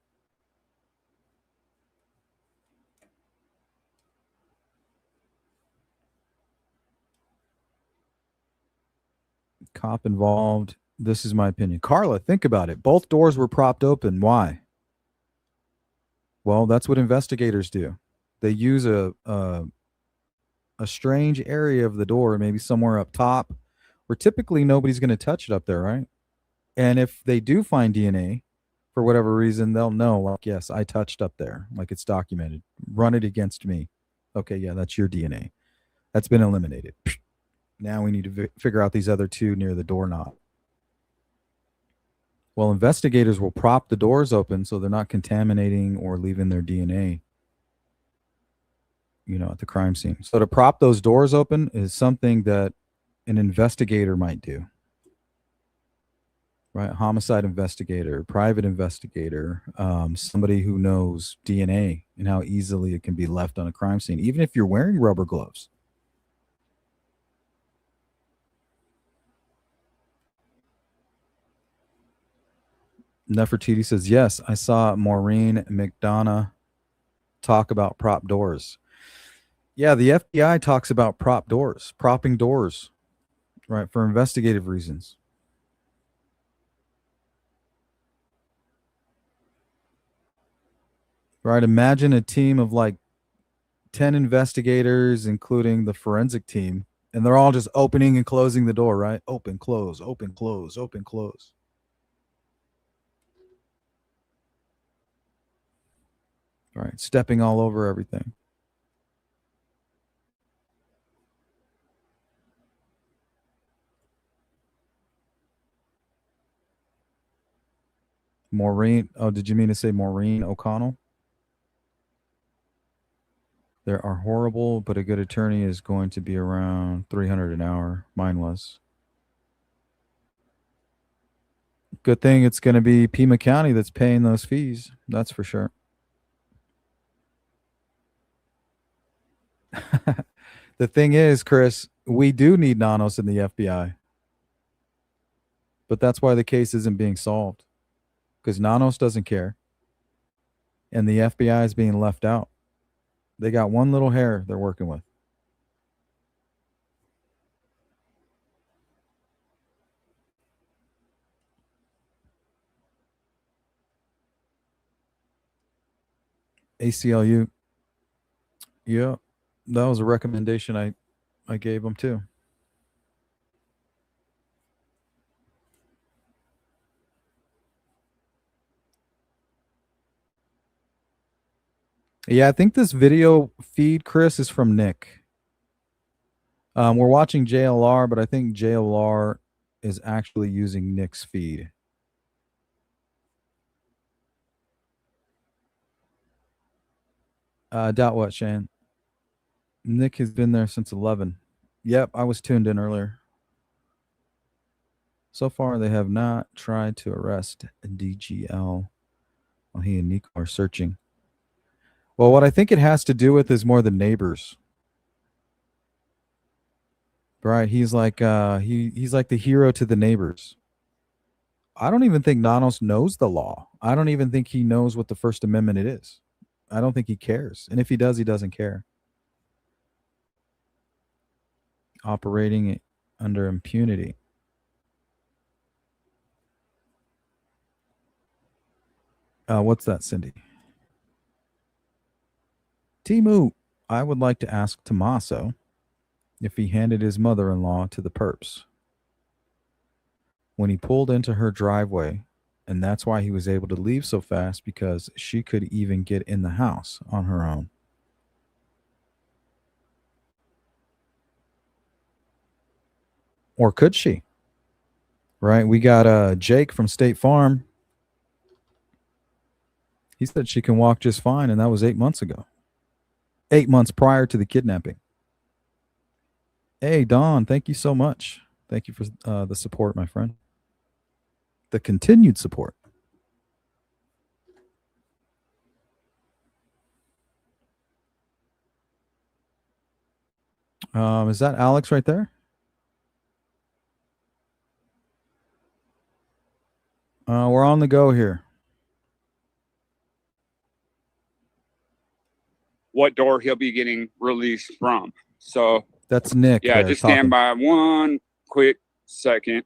Cop involved. This is my opinion. Carla, think about it. Both doors were propped open. Why? Well, that's what investigators do. They use a strange area of the door, maybe somewhere up top, where typically nobody's going to touch it up there, right? And if they do find DNA, for whatever reason, they'll know, like, yes, I touched up there, like it's documented. Run it against me. Okay, yeah, that's your DNA. That's been eliminated. Now we need to figure out these other 2 near the doorknob. Well, investigators will prop the doors open so they're not contaminating or leaving their DNA, you know, at the crime scene. So to prop those doors open is something that an investigator might do, right? Homicide investigator, private investigator, somebody who knows DNA and how easily it can be left on a crime scene, even if you're wearing rubber gloves. Nefertiti says, yes, I saw Maureen McDonough talk about prop doors. Yeah, the FBI talks about propping doors, right, for investigative reasons. Right, imagine a team of like 10 investigators, including the forensic team, and they're all just opening and closing the door, right? Open, close, open, close, open, close. Right, stepping all over everything. Maureen, oh, did you mean to say Maureen O'Connell? There are horrible, but a good attorney is going to be around $300 an hour. Mine was. Good thing it's going to be Pima County that's paying those fees. That's for sure. The thing is, Chris, we do need Nanos in the FBI. But that's why the case isn't being solved. Because Nanos doesn't care. And the FBI is being left out. They got one little hair they're working with. ACLU. Yeah, that was a recommendation I gave them too. Yeah, I think this video feed, Chris, is from Nick. We're watching JLR, but I think JLR is actually using Nick's feed. Doubt what, Shane? Nick has been there since 11. Yep, I was tuned in earlier. So far, they have not tried to arrest DGL. while he and Nico are searching. Well, what I think it has to do with is more the neighbors. Right? He's like he's like the hero to the neighbors. I don't even think Nanos knows the law. I don't even think he knows what the First Amendment it is. I don't think he cares. And if he does, he doesn't care. Operating under impunity. What's that, Cindy? Timu, I would like to ask Tommaso if he handed his mother-in-law to the perps when he pulled into her driveway, and that's why he was able to leave so fast, because she could even get in the house on her own. Or could she? Right? We got Jake from State Farm. He said she can walk just fine, and that was 8 months ago. 8 months prior to the kidnapping. Hey, Don, thank you so much. Thank you for the support, my friend. The continued support. Is that Alex right there? We're on the go here. What door he'll be getting released from. So that's Nick. Yeah, just stand by one quick second.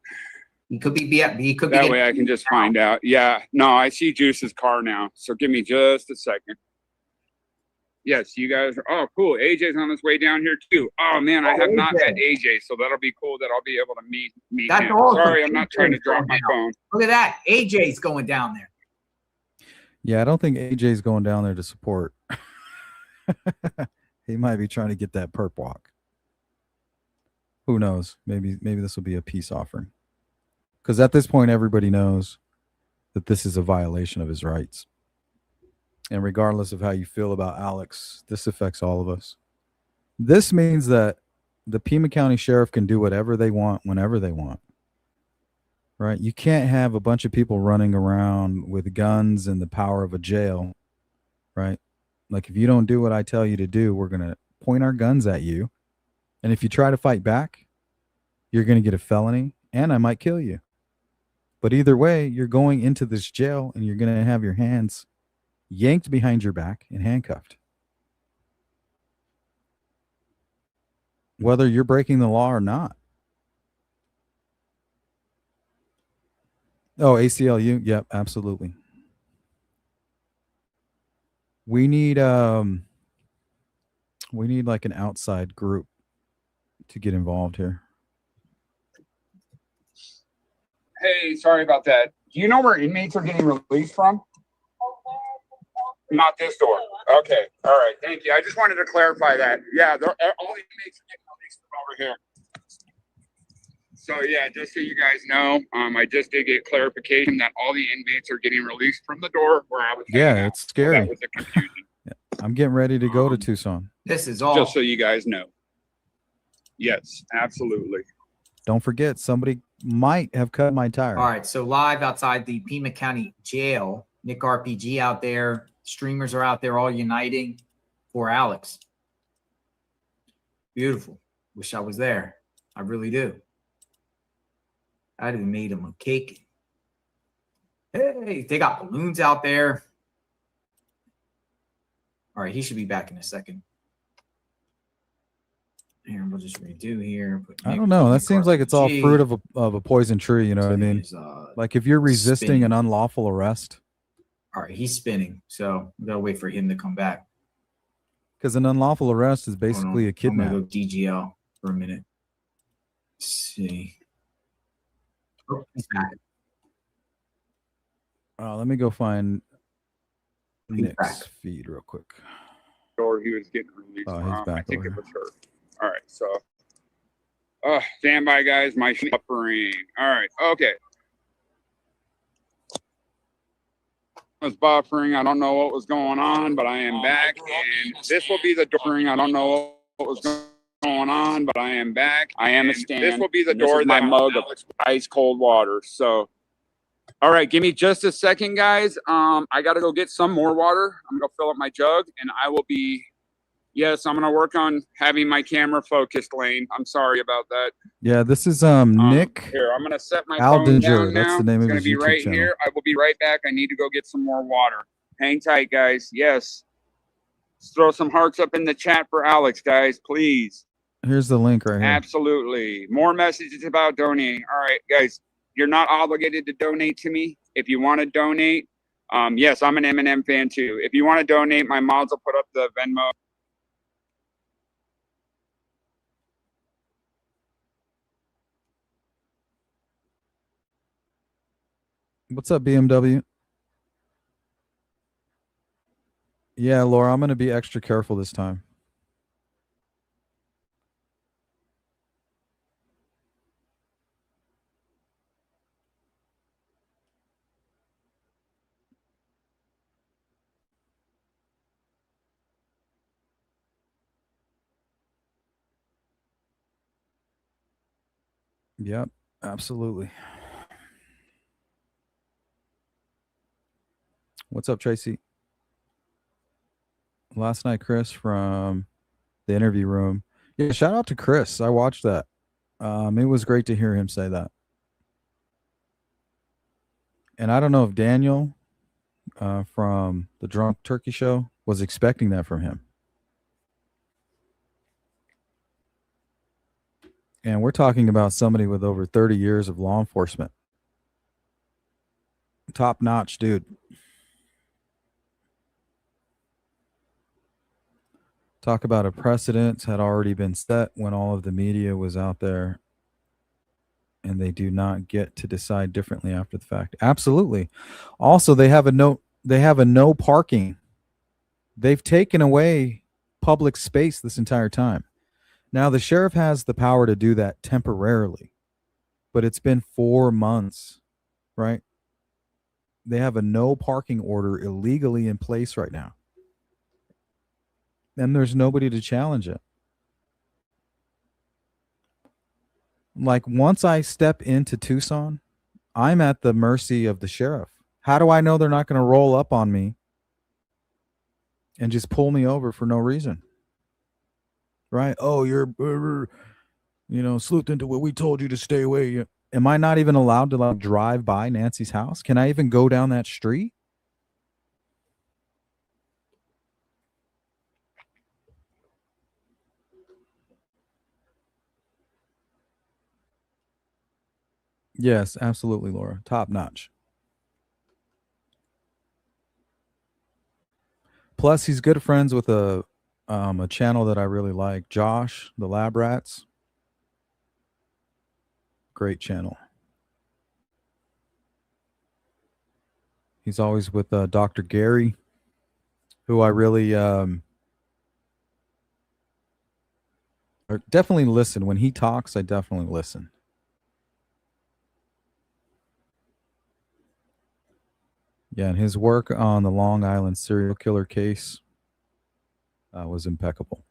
He could be. He could be. That way I can just find out. Yeah. No, I see Juice's car now. So give me just a second. Yes, you guys are. Oh, cool. AJ's on his way down here too. Oh man, I have not met AJ, so that'll be cool that I'll be able to meet That's him. awesome. Sorry, I'm not trying to drop my phone. Look at that. AJ's going down there. Yeah, I don't think AJ's going down there to support. He might be trying to get that perp walk. Who knows? Maybe this will be a peace offering. Because at this point, everybody knows that this is a violation of his rights. And regardless of how you feel about Alex, this affects all of us. This means that the Pima County Sheriff can do whatever they want whenever they want. Right? You can't have a bunch of people running around with guns and the power of a jail. Right? Like, if you don't do what I tell you to do, we're going to point our guns at you. And if you try to fight back, you're going to get a felony and I might kill you. But either way, you're going into this jail and you're going to have your hands yanked behind your back and handcuffed. Whether you're breaking the law or not. Oh, ACLU. Yep, absolutely. We need like an outside group to get involved here. Hey, sorry about that. Do you know where inmates are getting released from? Not this door. Okay. All right. Thank you. I just wanted to clarify that. Yeah, all inmates are getting released from over here. So yeah, just so you guys know, I just did get clarification that all the inmates are getting released from the door where I was. Yeah, it's scary. So that was the confusion. Yeah. I'm getting ready to go to Tucson. This is all. Just so you guys know. Yes, absolutely. Don't forget, somebody might have cut my tire. All right, so live outside the Pima County Jail, Nick RPG out there. Streamers are out there all uniting for Alex. Beautiful. Wish I was there. I really do. I'd have made him a cake. Hey, they got balloons out there. All right, he should be back in a second. Here, we'll just redo here. I don't know. That seems like it's all fruit of a poison tree. You know what I mean? Like if you're resisting an unlawful arrest. All right, he's spinning. So we gotta wait for him to come back. Because an unlawful arrest is basically a kidnap. I'm gonna go DGL for a minute. Let's see. Oh, he's back. Let me go find Nick's feed real quick. Or he was getting released from. He's back. I think it was her. All right, so stand by, guys. My buffering. All right, okay. I was buffering. I don't know what was going on, but I am back, and this will be the door. I don't know what was going on, but I am back. I am a stand. This will be the door. That mug of ice cold water. So All right, give me just a second, guys. I got to go get some more water. I'm going to fill up my jug, and I will be. Yes, I'm going to work on having my camera focused, Lane. I'm sorry about that. Yeah, this is Nick Here, I'm going to set my phone Aldinger. down That's now. the name It's of going his to be YouTube right channel. here. I will be right back. I need to go get some more water. Hang tight, guys. Yes. Let's throw some hearts up in the chat for Alex, guys, please. Here's the link right here. Absolutely. More messages about donating. All right, guys, you're not obligated to donate to me. If you want to donate, yes, I'm an Eminem fan too. If you want to donate, my mods will put up the Venmo. What's up, BMW? Yeah, Laura, I'm going to be extra careful this time. Yep, absolutely. What's up, Tracy? Last night, Chris from the interview room. Yeah, shout out to Chris. I watched that. It was great to hear him say that. And I don't know if Daniel from the Drunk Turkey Show was expecting that from him. And we're talking about somebody with over 30 years of law enforcement. Top notch, dude. Talk about a precedent had already been set when all of the media was out there, and they do not get to decide differently after the fact. Absolutely. Also, they have a no parking. They've taken away public space this entire time. Now, the sheriff has the power to do that temporarily, but it's been 4 months, right? They have a no parking order illegally in place right now. And there's nobody to challenge it. Like, once I step into Tucson, I'm at the mercy of the sheriff. How do I know they're not going to roll up on me and just pull me over for no reason? Right? Oh, you're sleuthed into what we told you to stay away. Am I not even allowed to like drive by Nancy's house? Can I even go down that street? Yes, absolutely, Laura. Top notch. Plus, he's good friends with a channel that I really like, Josh, the Lab Rats. Great channel. He's always with Dr. Gary, who I really definitely listen. When he talks, I definitely listen. Yeah, and his work on the Long Island serial killer case was impeccable.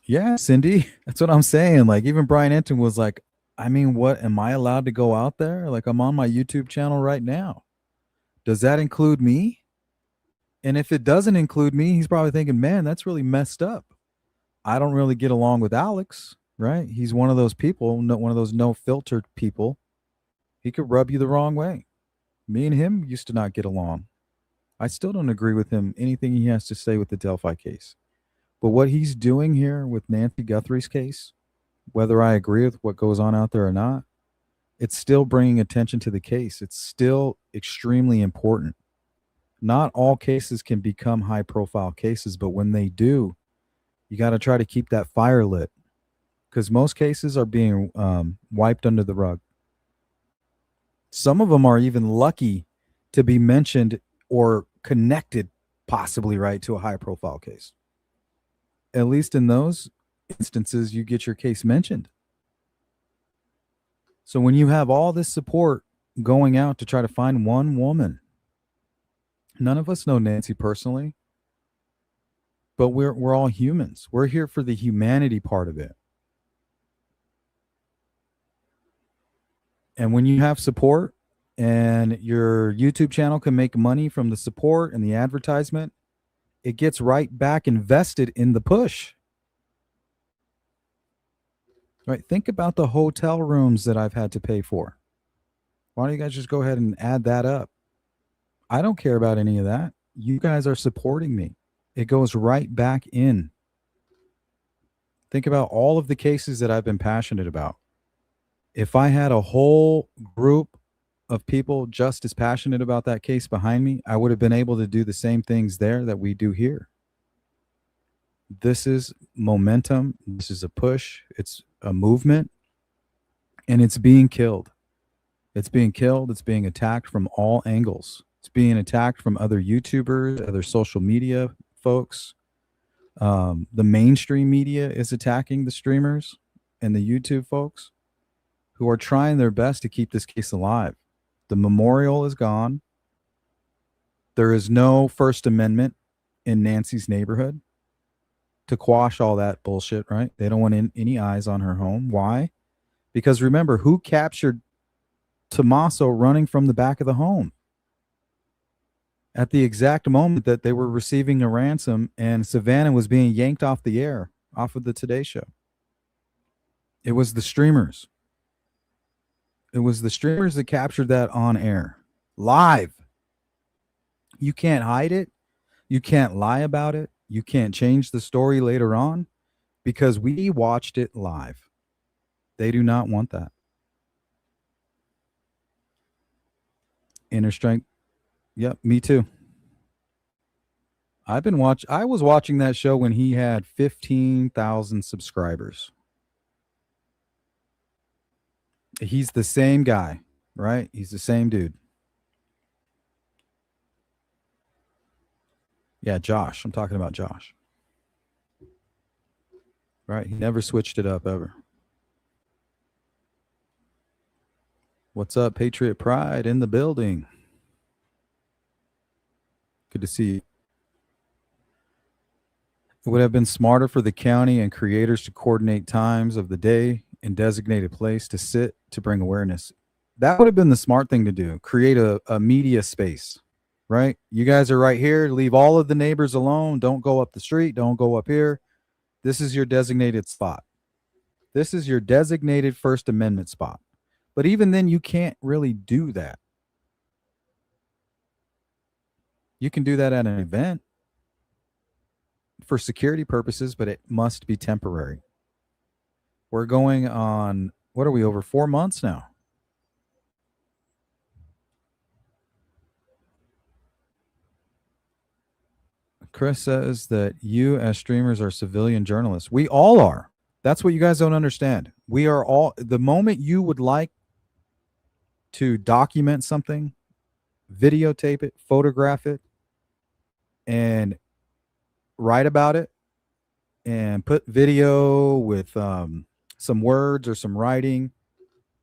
Yeah, Cindy, that's what I'm saying. Like, even Brian Enton was like, I mean, what, am I allowed to go out there? Like, I'm on my YouTube channel right now. Does that include me? And if it doesn't include me, he's probably thinking, man, that's really messed up. I don't really get along with Alex, right? He's one of those people, one of those no filtered people. He could rub you the wrong way. Me and him used to not get along. I still don't agree with him, anything he has to say with the Delphi case. But what he's doing here with Nancy Guthrie's case, whether I agree with what goes on out there or not, it's still bringing attention to the case. It's still extremely important. Not all cases can become high profile cases, but when they do, you got to try to keep that fire lit, because most cases are being wiped under the rug. Some of them are even lucky to be mentioned or connected, possibly, right, to a high profile case. At least in those instances, you get your case mentioned. So when you have all this support going out to try to find one woman, none of us know Nancy personally, but we're all humans. We're here for the humanity part of it. And when you have support and your YouTube channel can make money from the support and the advertisement, it gets right back invested in the push. Right? Think about the hotel rooms that I've had to pay for. Why don't you guys just go ahead and add that up? I don't care about any of that. You guys are supporting me. It goes right back in. Think about all of the cases that I've been passionate about. If I had a whole group of people just as passionate about that case behind me, I would have been able to do the same things there that we do here. This is momentum. This is a push. It's a movement. And it's being killed. It's being killed. It's being attacked from all angles. It's being attacked from other YouTubers, other social media folks. The mainstream media is attacking the streamers and the YouTube folks who are trying their best to keep this case alive. The memorial is gone. There is no First Amendment in Nancy's neighborhood to quash all that bullshit, right? They don't want any eyes on her home. Why? Because remember, who captured Tommaso running from the back of the home at the exact moment that they were receiving a ransom and Savannah was being yanked off the air, off of the Today Show? It was the streamers. It was the streamers that captured that on air, live. You can't hide it. You can't lie about it. You can't change the story later on because we watched it live. They do not want that. Inner strength. Yep, me too. I was watching that show when he had 15,000 subscribers. He's the same guy, right? He's the same dude. Yeah, Josh. I'm talking about Josh. Right? He never switched it up ever. What's up, Patriot Pride in the building? Good to see you. It would have been smarter for the county and creators to coordinate times of the day and designated place to sit to bring awareness. That would have been the smart thing to do. Create a media space, right? You guys are right here. Leave all of the neighbors alone. Don't go up the street. Don't go up here. This is your designated spot. This is your designated First Amendment spot. But even then, you can't really do that. You can do that at an event for security purposes, but it must be temporary. We're going on, what are we, over 4 months now? Chris says that you as streamers are civilian journalists. We all are. That's what you guys don't understand. We are all, the moment you would like to document something, videotape it, photograph it, and write about it, and put video with some words or some writing,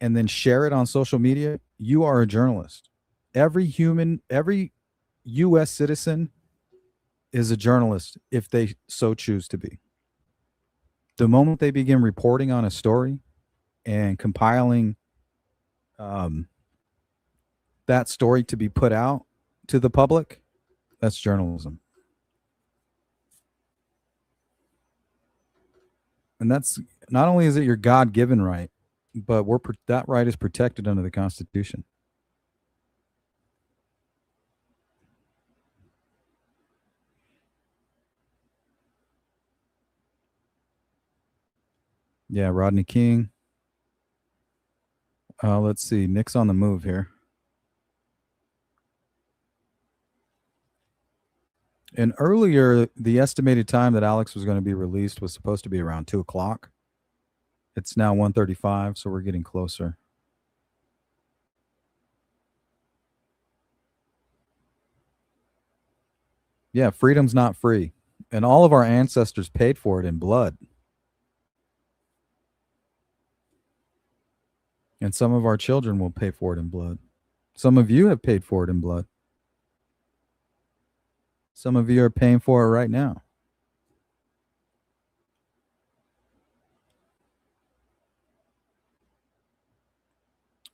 and then share it on social media, you are a journalist. Every U.S. citizen is a journalist if they so choose to be. The moment they begin reporting on a story and compiling that story to be put out to the public, that's journalism. And that's not only is it your God-given right, but that right is protected under the Constitution. Yeah, Rodney King. Let's see. Nick's on the move here. And earlier, the estimated time that Alex was going to be released was supposed to be around 2 o'clock. It's now 1:35, so we're getting closer. Yeah, freedom's not free. And all of our ancestors paid for it in blood. And some of our children will pay for it in blood. Some of you have paid for it in blood. Some of you are paying for it right now.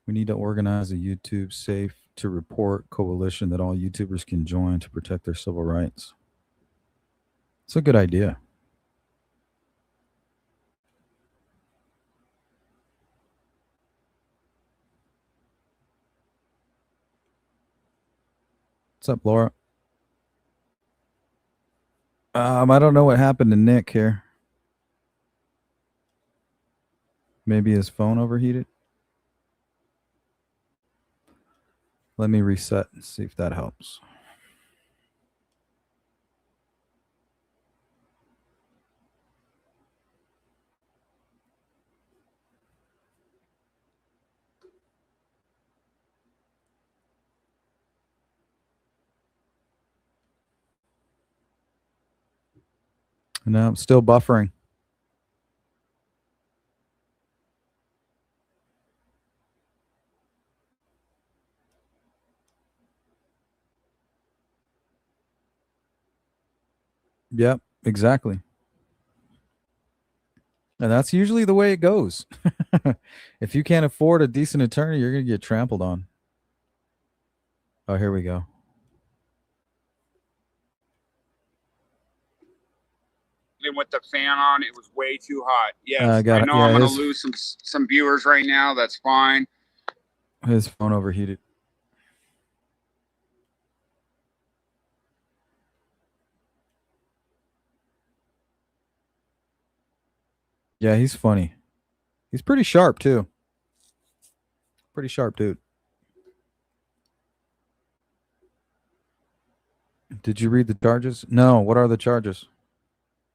We need to organize a YouTube safe to report coalition that all YouTubers can join to protect their civil rights. It's a good idea. What's up, Laura? I don't know what happened to Nick here. Maybe his phone overheated. Let me reset and see if that helps. No, I'm still buffering. Yep, exactly. And that's usually the way it goes. If you can't afford a decent attorney, you're going to get trampled on. Oh, here we go. With the fan on, it was way too hot. Yes, I I know I'm going to his, lose some viewers right now. That's fine. His phone overheated. Yeah, he's funny. He's pretty sharp, too. Pretty sharp, dude. Did you read the charges? No. What are the charges?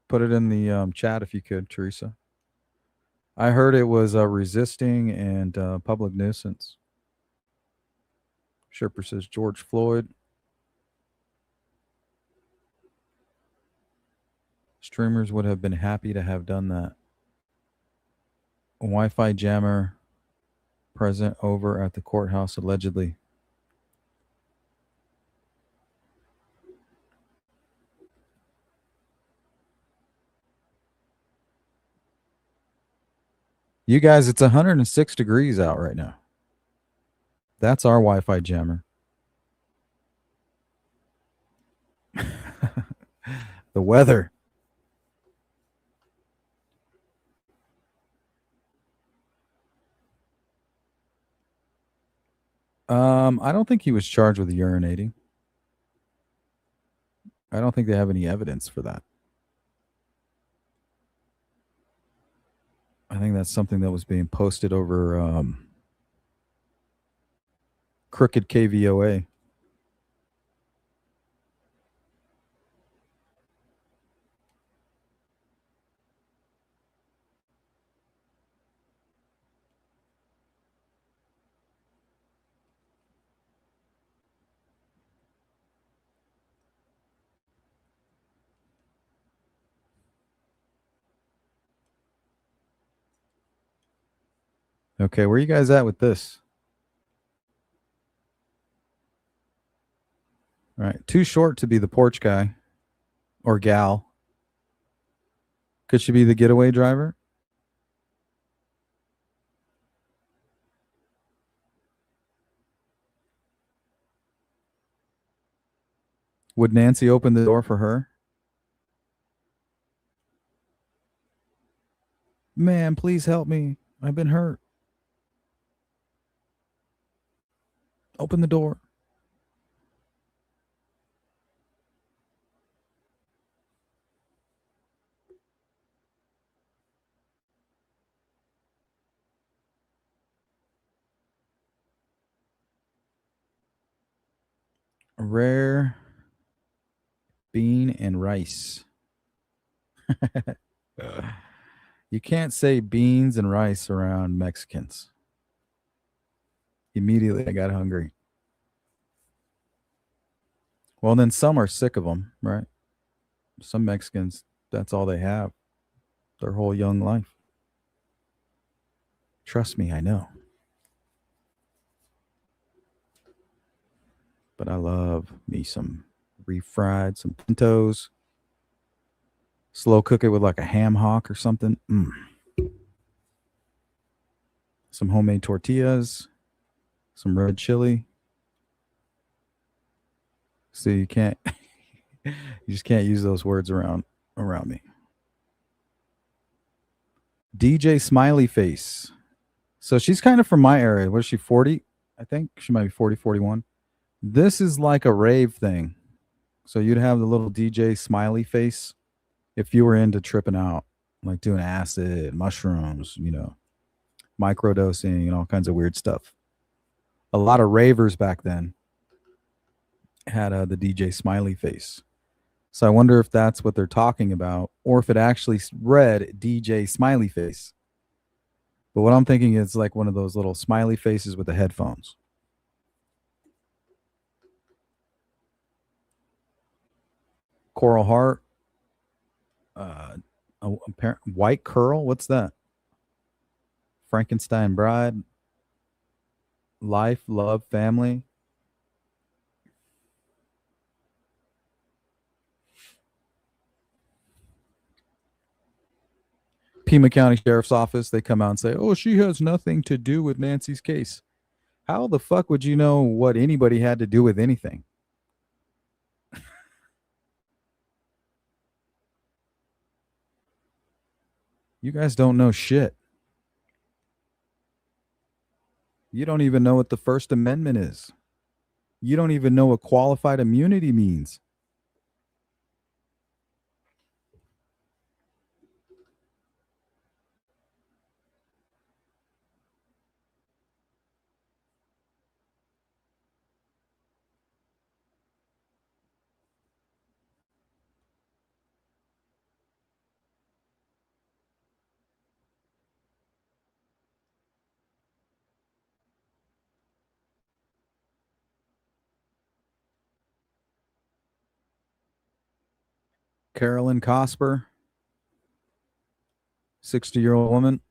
Put it in the chat if you could, Teresa. I heard it was resisting and public nuisance. Sherper says George Floyd. Streamers would have been happy to have done that. A Wi-Fi jammer present over at the courthouse allegedly. You guys, it's 106 degrees out right now. That's our Wi-Fi jammer. The weather. I don't think he was charged with urinating. I don't think they have any evidence for that. I think that's something that was being posted over Crooked KVOA. Okay, where are you guys at with this? All right, too short to be the porch guy or gal. Could she be the getaway driver? Would Nancy open the door for her? Man, please help me. I've been hurt. Open the door. Rare bean and rice. You can't say beans and rice around Mexicans. Immediately, I got hungry. Well, then some are sick of them, right? Some Mexicans, that's all they have their whole young life. Trust me, I know. But I love me some refried, some pintos. Slow cook it with like a ham hock or something. Some homemade tortillas. some red chili. See, you can't, you just can't use those words around me. DJ Smiley Face. So she's kind of from my area. What is she, 40? I think she might be 40, 41. This is like a rave thing. So you'd have the little DJ Smiley Face if you were into tripping out, like doing acid, mushrooms, you know, microdosing and all kinds of weird stuff. A lot of ravers back then had the DJ Smiley Face. So I wonder if that's what they're talking about, or if it actually read DJ Smiley Face. But what I'm thinking is like one of those little smiley faces with the headphones. Coral Heart. White Curl. What's that? Frankenstein Bride. Life, Love, Family. Pima County Sheriff's Office, they come out and say, oh, she has nothing to do with Nancy's case. How the fuck would you know what anybody had to do with anything? You guys don't know shit. You don't even know what the First Amendment is. You don't even know what qualified immunity means. Carolyn Cosper, 60-year-old woman.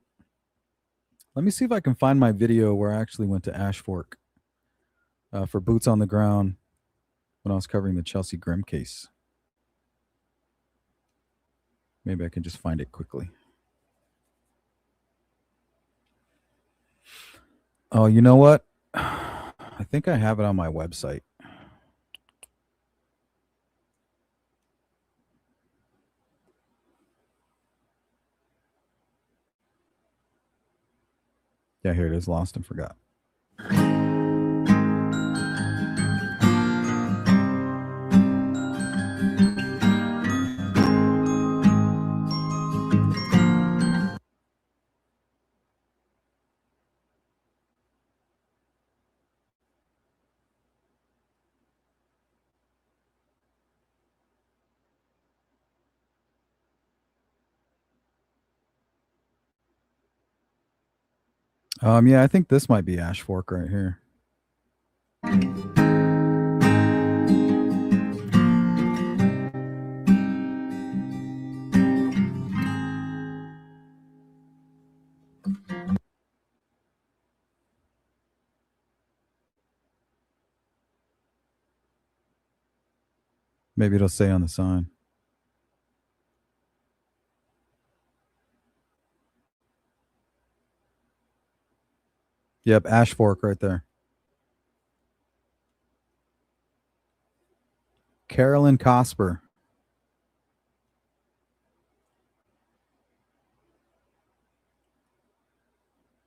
Let me see if I can find my video where I actually went to Ash Fork for Boots on the Ground when I was covering the Chelsea Grim case. Maybe I can just find it quickly. Oh, you know what? I think I have it on my website. Yeah, here it is. Lost and Forgot. Yeah, I think this might be Ash Fork right here. Maybe it'll say on the sign. Yep, Ash Fork right there. Carolyn Cosper.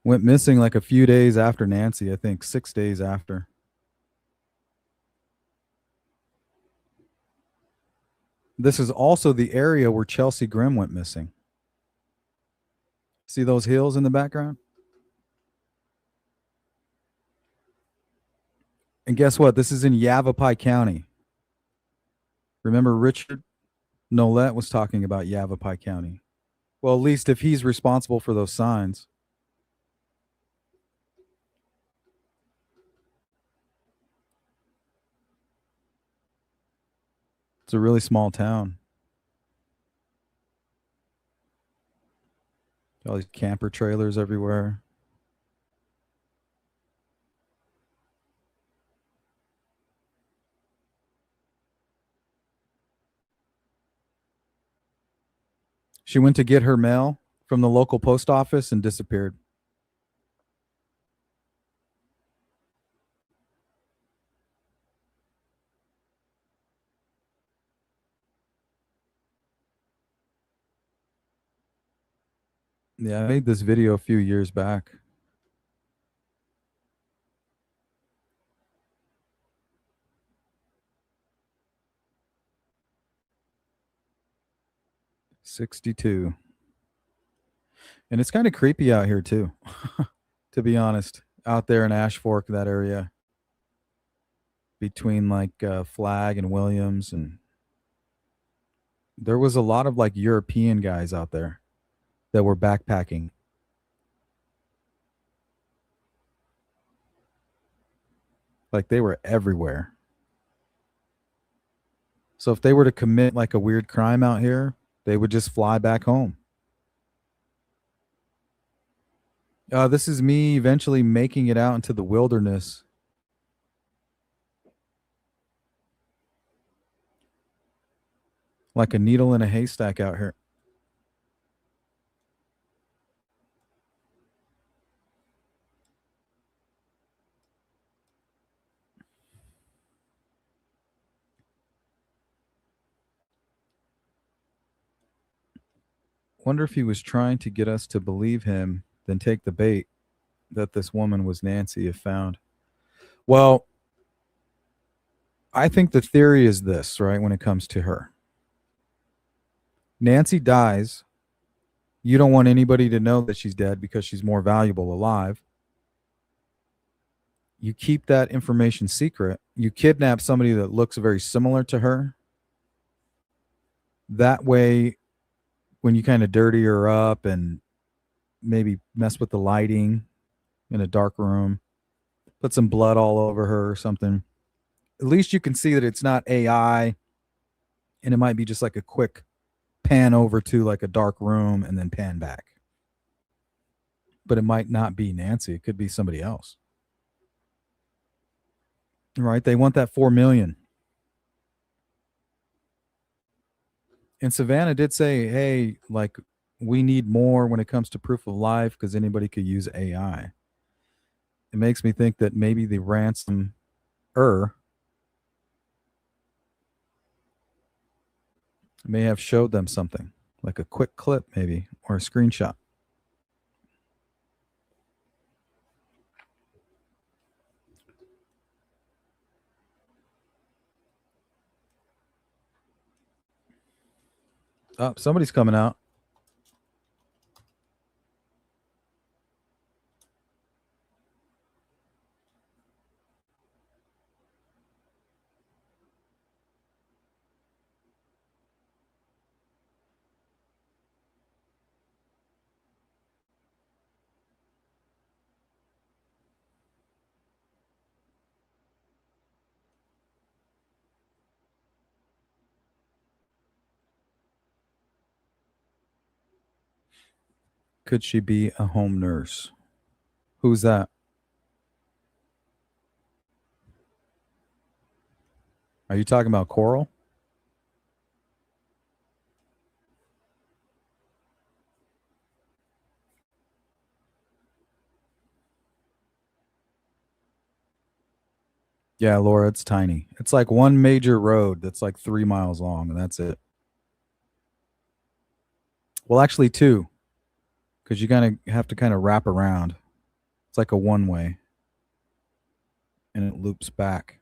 Went missing like a few days after Nancy, I think 6 days after. This is also the area where Chelsea Grim went missing. See those hills in the background? And guess what? This is in Yavapai County. Remember Richard Nolette was talking about Yavapai County. Well, at least if he's responsible for those signs. It's a really small town. All these camper trailers everywhere. She went to get her mail from the local post office and disappeared. Yeah, I made this video a few years back. $62. And it's kind of creepy out here too, to be honest. Out there in Ash Fork, that area between like Flag and Williams, and there was a lot of like European guys out there that were backpacking. Like they were everywhere. So if they were to commit like a weird crime out here, they would just fly back home. This is me eventually making it out into the wilderness. Like a needle in a haystack out here. Wonder if he was trying to get us to believe him, then take the bait that this woman was Nancy if found. Well, I think the theory is this, right, when it comes to her. Nancy dies. You don't want anybody to know that she's dead because she's more valuable alive. You keep that information secret. You kidnap somebody that looks very similar to her. That way, when you kind of dirty her up and maybe mess with the lighting in a dark room, put some blood all over her or something, at least you can see that it's not AI, and it might be just like a quick pan over to like a dark room and then pan back. But it might not be Nancy. It could be somebody else. Right? They want that 4 million. And Savannah did say, hey, like, we need more when it comes to proof of life because anybody could use AI. It makes me think that maybe the ransomer may have showed them something, like a quick clip maybe, or a screenshot. Oh, somebody's coming out. Could she be a home nurse? Who's that? Are you talking about Coral? Yeah, Laura, it's tiny. It's like one major road that's like 3 miles long, and that's it. Well, actually, two, because you have to kind of wrap around. It's like a one-way, and it loops back.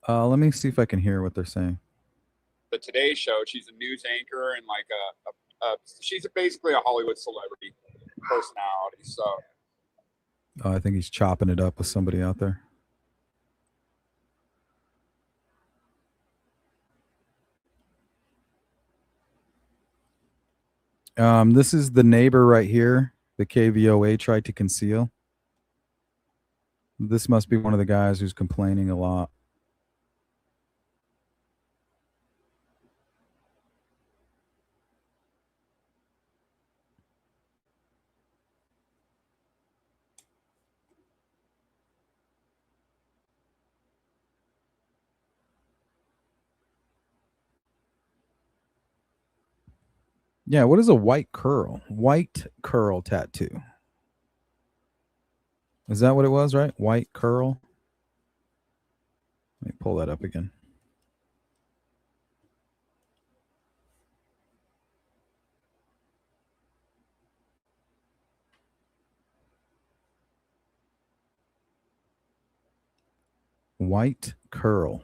Let me see if I can hear what they're saying. The Today Show. She's a news anchor and like she's basically a Hollywood celebrity personality. So Oh, I think he's chopping it up with somebody out there. This is the neighbor right here. The KVOA tried to conceal. This must be one of the guys who's complaining a lot. Yeah, what is a white curl? White curl tattoo. Is that what it was, right? White curl. Let me pull that up again. White curl.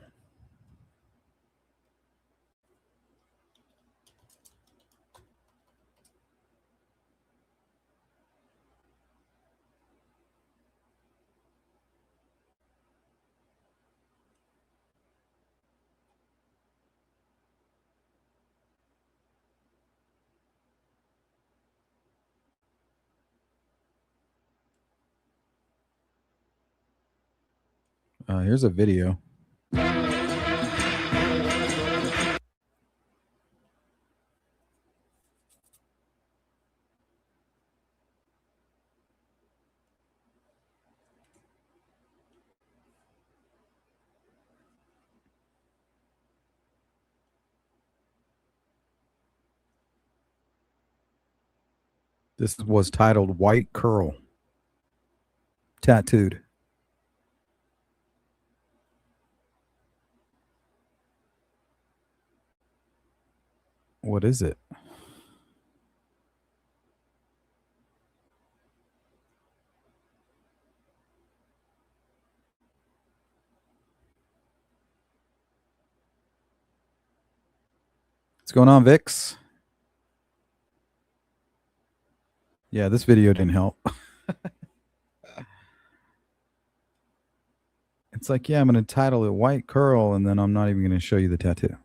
Here's a video. This was titled White Curl. Tattooed. What is it? What's going on, Vix? Yeah, this video didn't help. It's like, yeah, I'm going to title it White Curl, and then I'm not even going to show you the tattoo.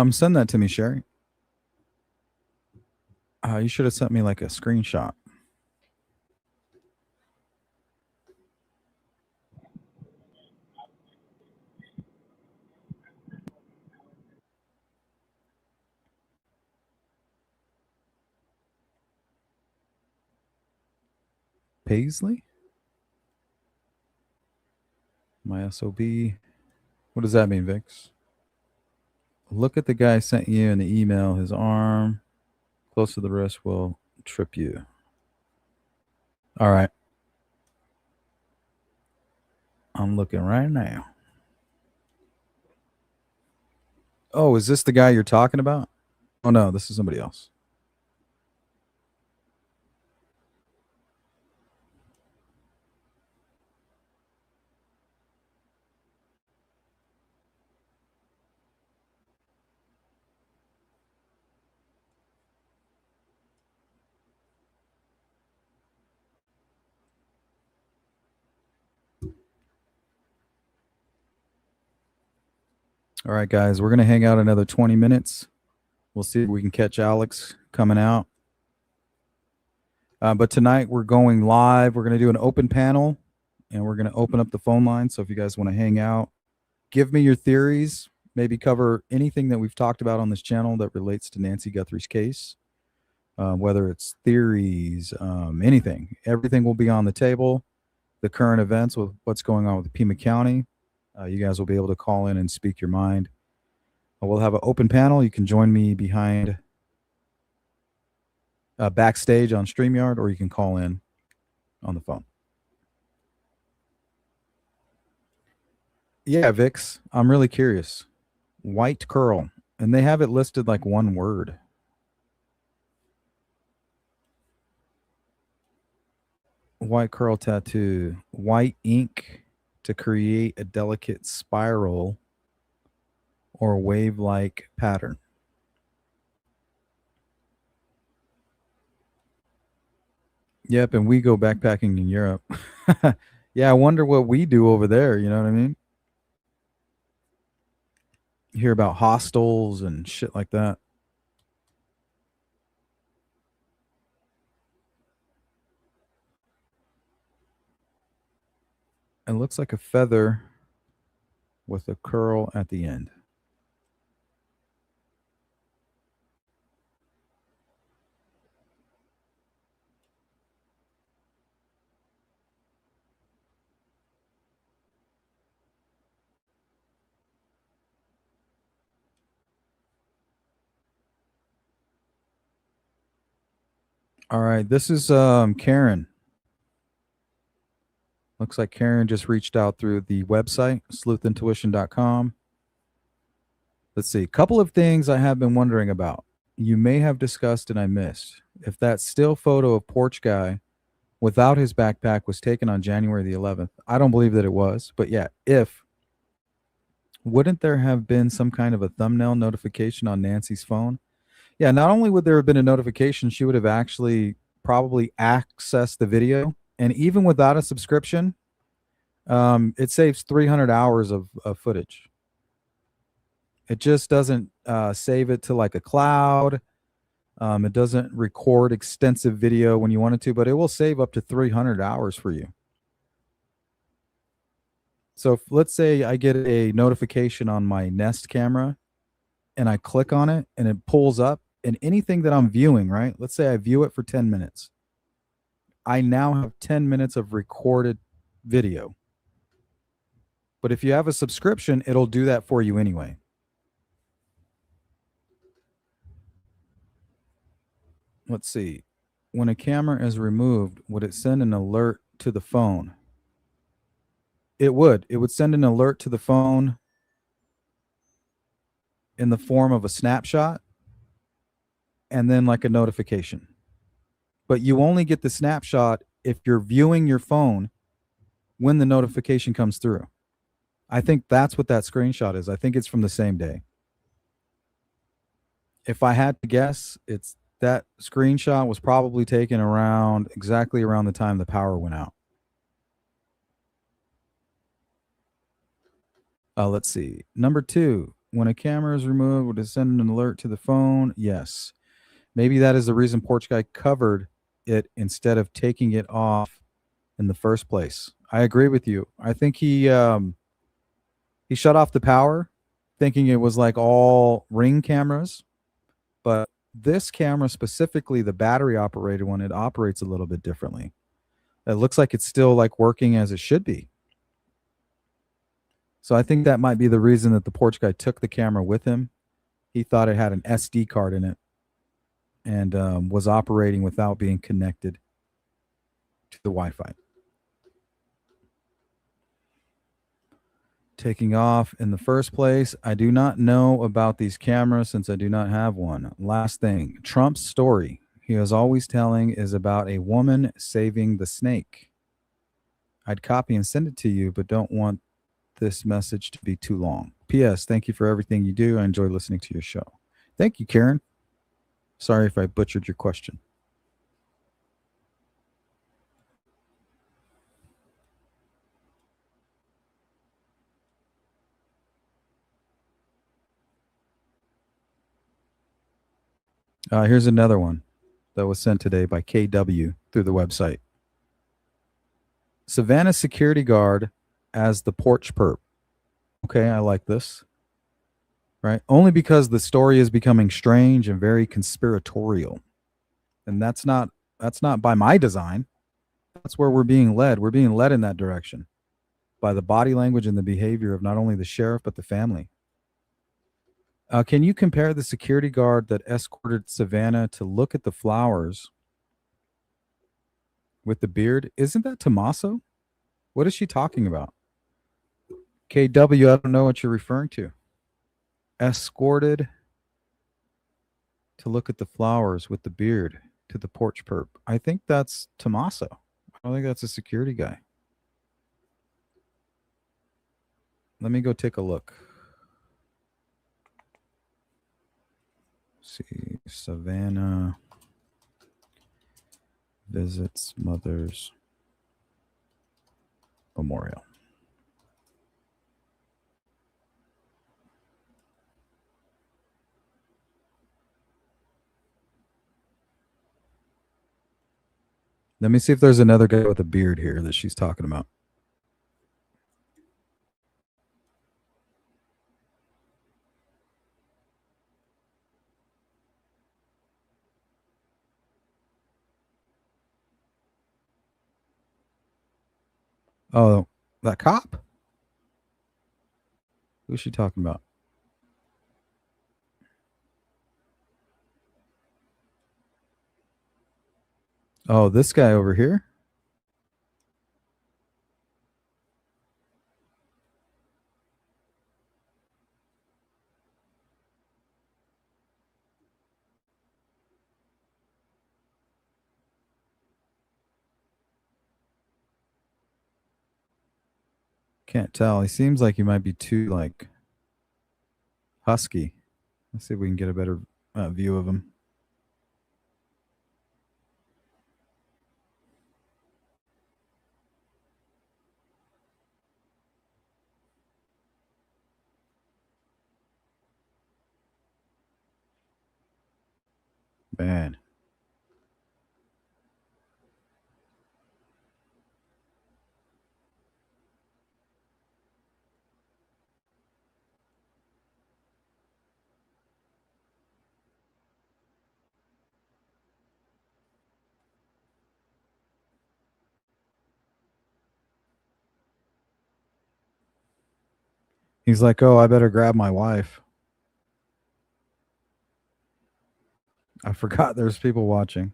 Send that to me, Sherry. You should have sent me like a screenshot. Paisley? My SOB. What does that mean, Vix? Look at the guy sent you in the email. His arm close to the wrist will trip you. All right. I'm looking right now. Oh, is this the guy you're talking about? Oh, no, this is somebody else. All right, guys, we're going to hang out another 20 minutes. We'll see if we can catch Alex coming out. But tonight we're going live. We're going to do an open panel, and we're going to open up the phone line. So if you guys want to hang out, give me your theories, maybe cover anything that we've talked about on this channel that relates to Nancy Guthrie's case, whether it's theories, anything. Everything will be on the table. The current events with what's going on with Pima County. You guys will be able to call in and speak your mind. We'll have an open panel. You can join me behind backstage on StreamYard, or you can call in on the phone. Yeah, Vix, I'm really curious. White curl, and they have it listed like one word. White curl tattoo, white ink to create a delicate spiral or wave-like pattern. Yep, and we go backpacking in Europe. Yeah, I wonder what we do over there, you know what I mean? You hear about hostels and shit like that. It looks like a feather with a curl at the end. All right, this is Karen. Looks like Karen just reached out through the website, sleuthintuition.com. Let's see. A couple of things I have been wondering about. You may have discussed and I missed. If that still photo of Porch Guy without his backpack was taken on January the 11th, I don't believe that it was. But yeah, if, wouldn't there have been some kind of a thumbnail notification on Nancy's phone? Yeah, not only would there have been a notification, she would have actually probably accessed the video. And even without a subscription, it saves 300 hours of footage. It just doesn't save it to like a cloud. It doesn't record extensive video when you want it to, but it will save up to 300 hours for you. So if, let's say I get a notification on my Nest camera and I click on it and it pulls up, and anything that I'm viewing, right? Let's say I view it for 10 minutes. I now have 10 minutes of recorded video. But if you have a subscription, it'll do that for you anyway. Let's see. When a camera is removed, would it send an alert to the phone? It would. It would send an alert to the phone in the form of a snapshot and then like a notification. But you only get the snapshot if you're viewing your phone when the notification comes through. I think that's what that screenshot is. I think it's from the same day. If I had to guess, it's that screenshot was probably taken exactly around the time the power went out. Let's see. Number 2, when a camera is removed, would it send an alert to the phone? Yes. Maybe that is the reason Porch Guy covered it instead of taking it off in the first place. I agree with you. I think he shut off the power thinking it was like all Ring cameras, but this camera specifically, the battery operated one, it operates a little bit differently. It looks like it's still like working as it should be. So I think that might be the reason that the Porch Guy took the camera with him. He thought it had an SD card in it and was operating without being connected to the Wi-Fi. Taking off in the first place. I do not know about these cameras since I do not have one. Last thing, Trump's story he is always telling is about a woman saving the snake. I'd copy and send it to you, but don't want this message to be too long. P.S. Thank you for everything you do. I enjoy listening to your show. Thank you, Karen. Sorry if I butchered your question. Here's another one that was sent today by KW through the website. Savannah security guard as the porch perp. Okay, I like this. Right? Only because the story is becoming strange and very conspiratorial. And that's not by my design. That's where we're being led. We're being led in that direction by the body language and the behavior of not only the sheriff, but the family. Can you compare the security guard that escorted Savannah to look at the flowers with the beard? Isn't that Tommaso? What is she talking about? KW, I don't know what you're referring to. Escorted to look at the flowers with the beard to the porch perp. I think that's Tommaso. I don't think that's a security guy. Let me go take a look. Let's see, Savannah visits mother's memorial. Let me see if there's another guy with a beard here that she's talking about. Oh, that cop? Who's she talking about? Oh, this guy over here? Can't tell. He seems like he might be too, like, husky. Let's see if we can get a better view of him. Man. He's like, oh, I better grab my wife. I forgot there's people watching.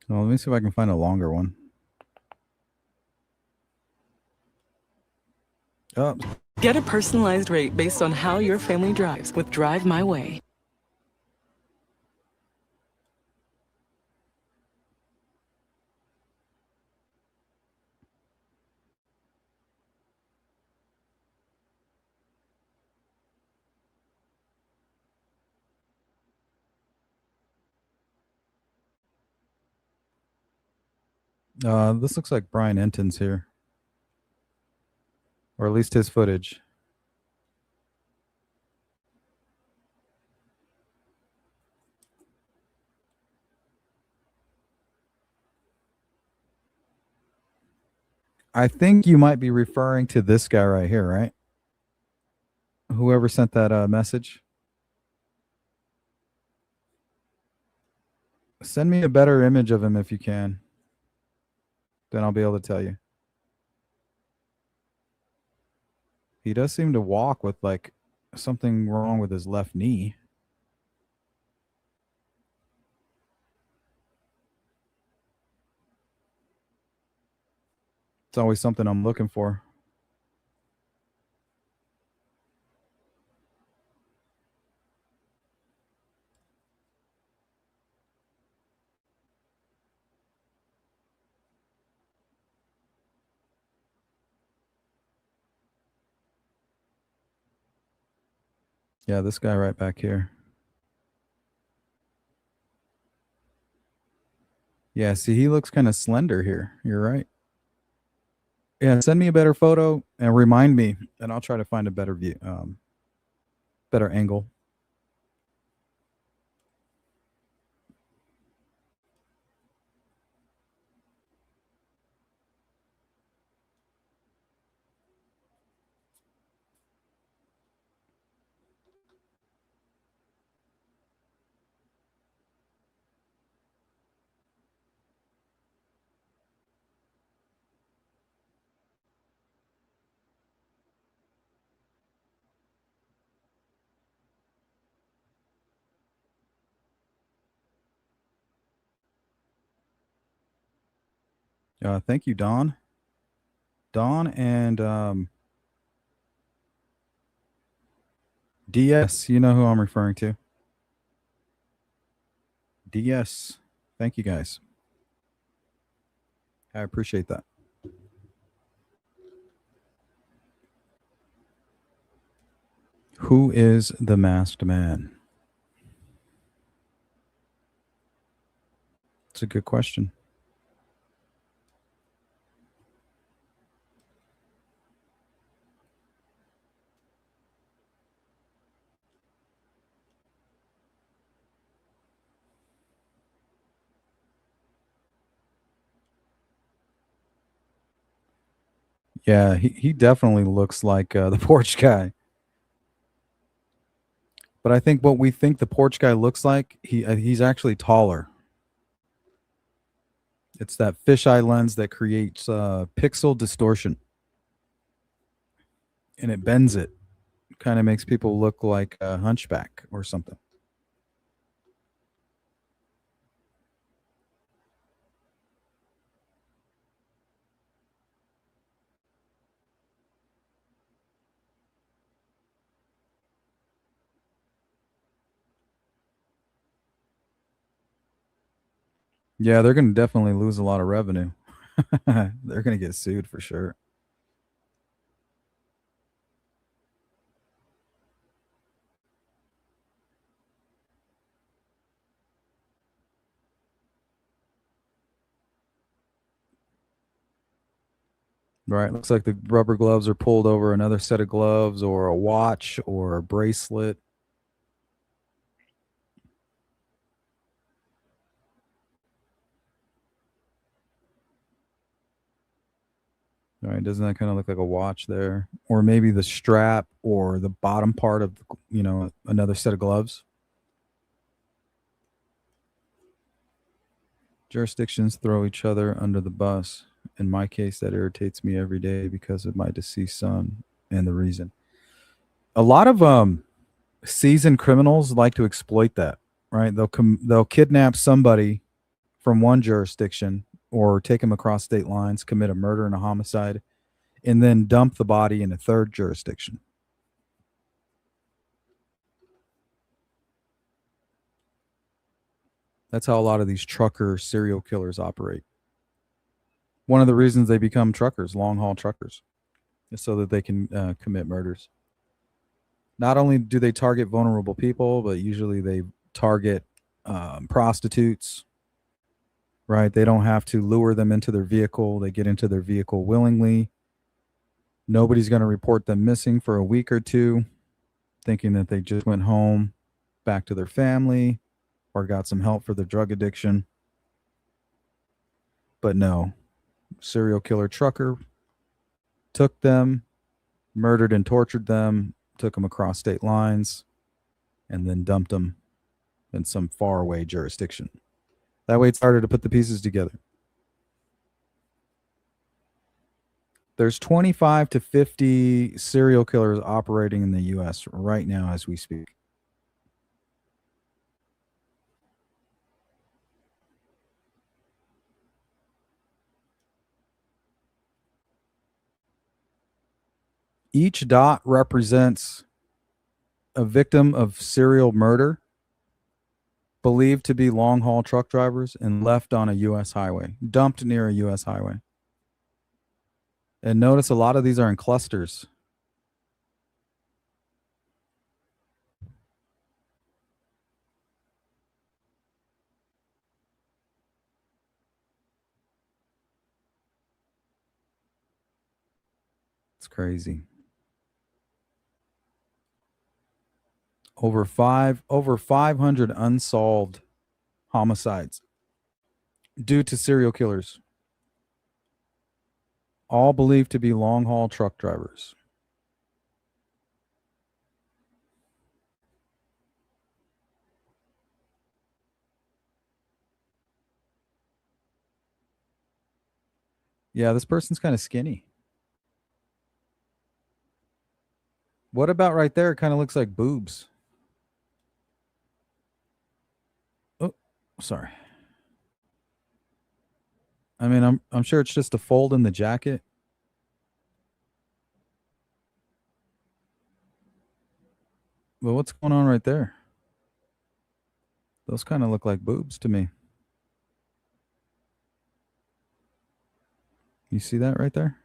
Well, let me see if I can find a longer one. Oh. Get a personalized rate based on how your family drives with Drive My Way. This looks like Brian Enton's here. Or at least his footage. I think you might be referring to this guy right here, right? Whoever sent that message. Send me a better image of him if you can. Then I'll be able to tell you. He does seem to walk with like something wrong with his left knee. It's always something I'm looking for. Yeah, this guy right back here. Yeah, see, he looks kind of slender here. You're right. Yeah, send me a better photo and remind me, and I'll try to find a better view, better angle. Thank you, Don. Don and DS, you know who I'm referring to. DS. Thank you, guys. I appreciate that. Who is the masked man? It's a good question. Yeah, he definitely looks like the porch guy. But I think what we think the porch guy looks like, he's actually taller. It's that fisheye lens that creates pixel distortion, and it bends it. Kind of makes people look like a hunchback or something. Yeah, they're going to definitely lose a lot of revenue. They're going to get sued for sure. Right. Looks like the rubber gloves are pulled over another set of gloves or a watch or a bracelet. All right. Doesn't that kind of look like a watch there? Or maybe the strap or the bottom part of, another set of gloves. Jurisdictions throw each other under the bus. In my case, that irritates me every day because of my deceased son and the reason. A lot of seasoned criminals like to exploit that, right? They'll kidnap somebody from one jurisdiction or take them across state lines, commit a murder and a homicide, and then dump the body in a third jurisdiction. That's how a lot of these trucker serial killers operate. One of the reasons they become truckers, long haul truckers, is so that they can commit murders. Not only do they target vulnerable people, but usually they target prostitutes, right? They don't have to lure them into their vehicle. They get into their vehicle willingly. Nobody's going to report them missing for a week or two, thinking that they just went home back to their family or got some help for their drug addiction. But no, serial killer trucker took them, murdered and tortured them, took them across state lines, and then dumped them in some faraway jurisdiction. That way it's harder to put the pieces together. There's 25 to 50 serial killers operating in the U.S. right now as we speak. Each dot represents a victim of serial murder believed to be long haul truck drivers and left on a U.S. highway, dumped near a U.S. highway. And notice a lot of these are in clusters. It's crazy. Over 500 unsolved homicides due to serial killers, all believed to be long haul truck drivers. Yeah, this person's kind of skinny. What about right there? It kind of looks like boobs. Oh, sorry. I mean, I'm sure it's just a fold in the jacket. But what's going on right there? Those kind of look like boobs to me. You see that right there?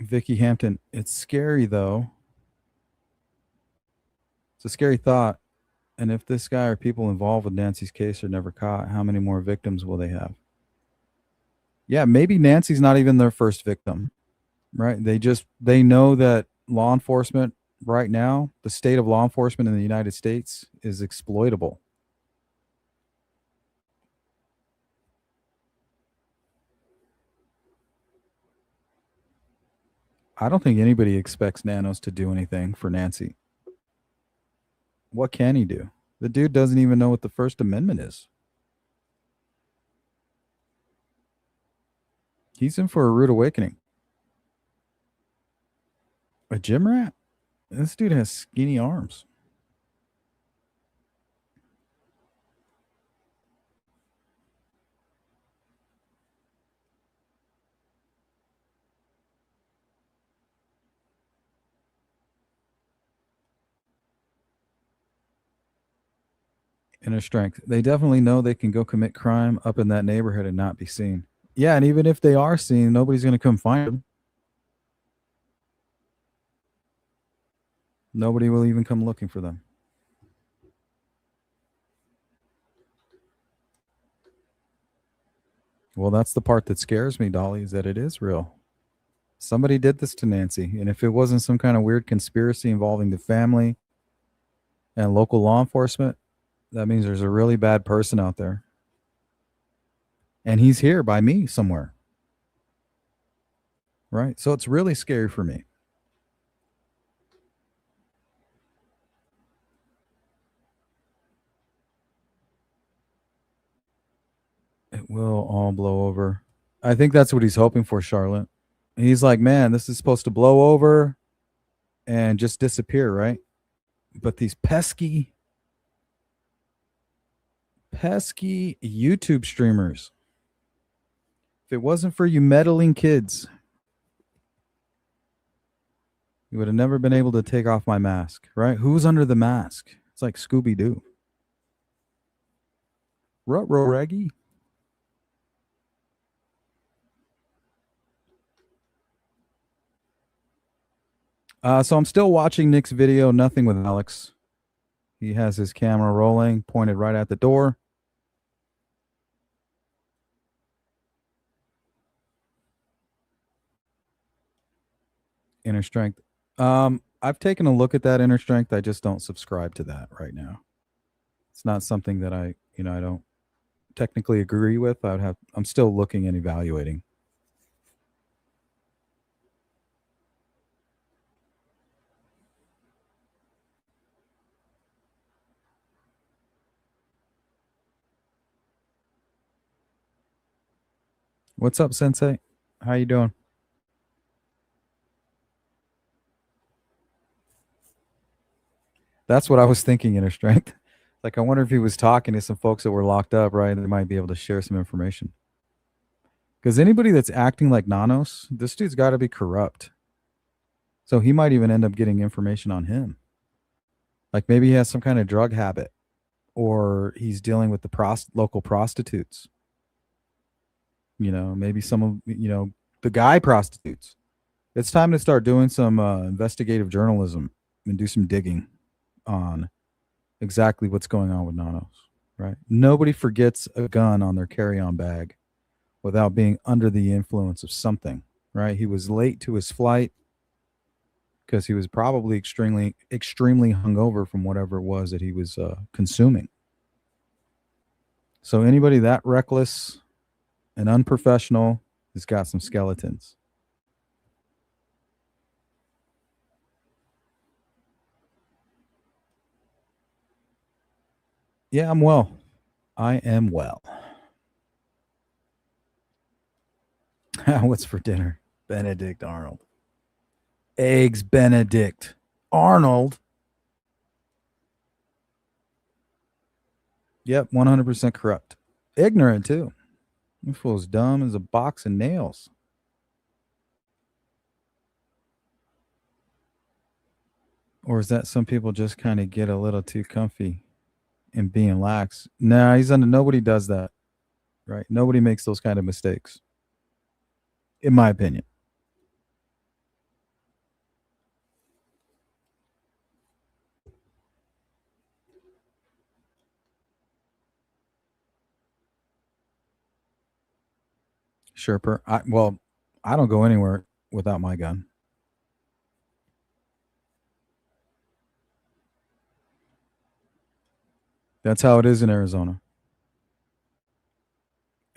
Vicky Hampton, it's scary though. It's a scary thought. And if this guy or people involved with Nancy's case are never caught, how many more victims will they have? Yeah, maybe Nancy's not even their first victim, right? They know that law enforcement right now, the state of law enforcement in the United States is exploitable. I don't think anybody expects Nanos to do anything for Nancy. What can he do? The dude doesn't even know what the First Amendment is. He's in for a rude awakening. A gym rat? This dude has skinny arms. Inner strength. They definitely know they can go commit crime up in that neighborhood and not be seen. Yeah, and even if they are seen, nobody's going to come find them. Nobody will even come looking for them. Well, that's the part that scares me, Dolly, is that it is real. Somebody did this to Nancy, and if it wasn't some kind of weird conspiracy involving the family and local law enforcement, that means there's a really bad person out there. And he's here by me somewhere. Right? So it's really scary for me. It will all blow over. I think that's what he's hoping for, Charlotte. He's like, man, this is supposed to blow over and just disappear, right? But these pesky YouTube streamers. If it wasn't for you meddling kids, you would have never been able to take off my mask, right? Who's under the mask? It's like Scooby-Doo. Ruh-roh, Reggie. So I'm still watching Nick's video, Nothing with Alex. He has his camera rolling, pointed right at the door. Inner strength. I've taken a look at that inner strength. I just don't subscribe to that right now. It's not something that I don't technically agree with. I'm still looking and evaluating. What's up, Sensei? How you doing? That's what I was thinking, inner strength. Like, I wonder if he was talking to some folks that were locked up, right? They might be able to share some information. Because anybody that's acting like Nanos, this dude's got to be corrupt. So he might even end up getting information on him. Like maybe he has some kind of drug habit, or he's dealing with the local prostitutes. Maybe some of, the guy prostitutes. It's time to start doing some investigative journalism and do some digging on exactly what's going on with Nanos, right? Nobody forgets a gun on their carry-on bag without being under the influence of something, right? He was late to his flight because he was probably extremely hungover from whatever it was that he was consuming. So anybody that reckless and unprofessional has got some skeletons. Yeah, I'm well. I am well. What's for dinner? Benedict Arnold. Eggs Benedict Arnold. Yep, 100% corrupt. Ignorant, too. This fool's dumb as a box of nails. Or is that some people just kind of get a little too comfy in being lax? Nah, nobody does that, right? Nobody makes those kind of mistakes, in my opinion. Sure. I don't go anywhere without my gun. That's how it is in Arizona.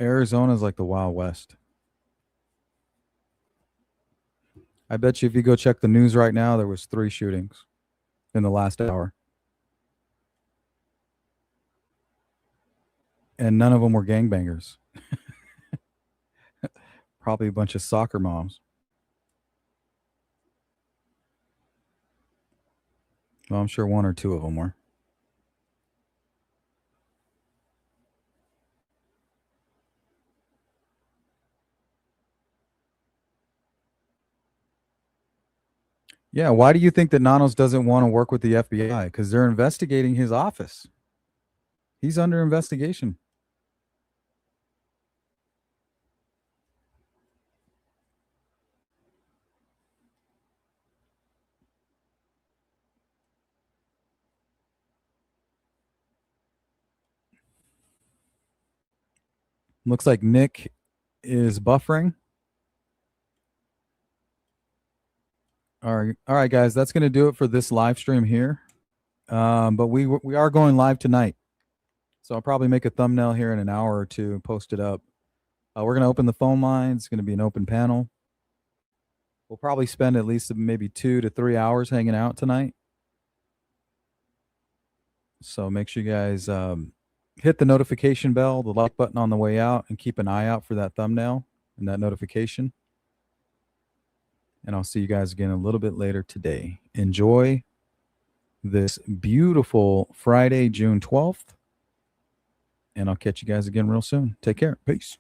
Arizona is like the Wild West. I bet you if you go check the news right now, there was 3 shootings in the last hour. And none of them were gangbangers. Probably a bunch of soccer moms. Well, I'm sure 1 or 2 of them were. Yeah, why do you think that Nanos doesn't want to work with the FBI? Because they're investigating his office. He's under investigation. Looks like Nick is buffering. All right, guys, that's going to do it for this live stream here. But we are going live tonight, so I'll probably make a thumbnail here in an hour or 2 and post it up. We're going to open the phone lines. It's going to be an open panel. We'll probably spend at least maybe 2 to 3 hours hanging out tonight. So make sure you guys hit the notification bell, the like button on the way out, and keep an eye out for that thumbnail and that notification. And I'll see you guys again a little bit later today. Enjoy this beautiful Friday, June 12th. And I'll catch you guys again real soon. Take care. Peace.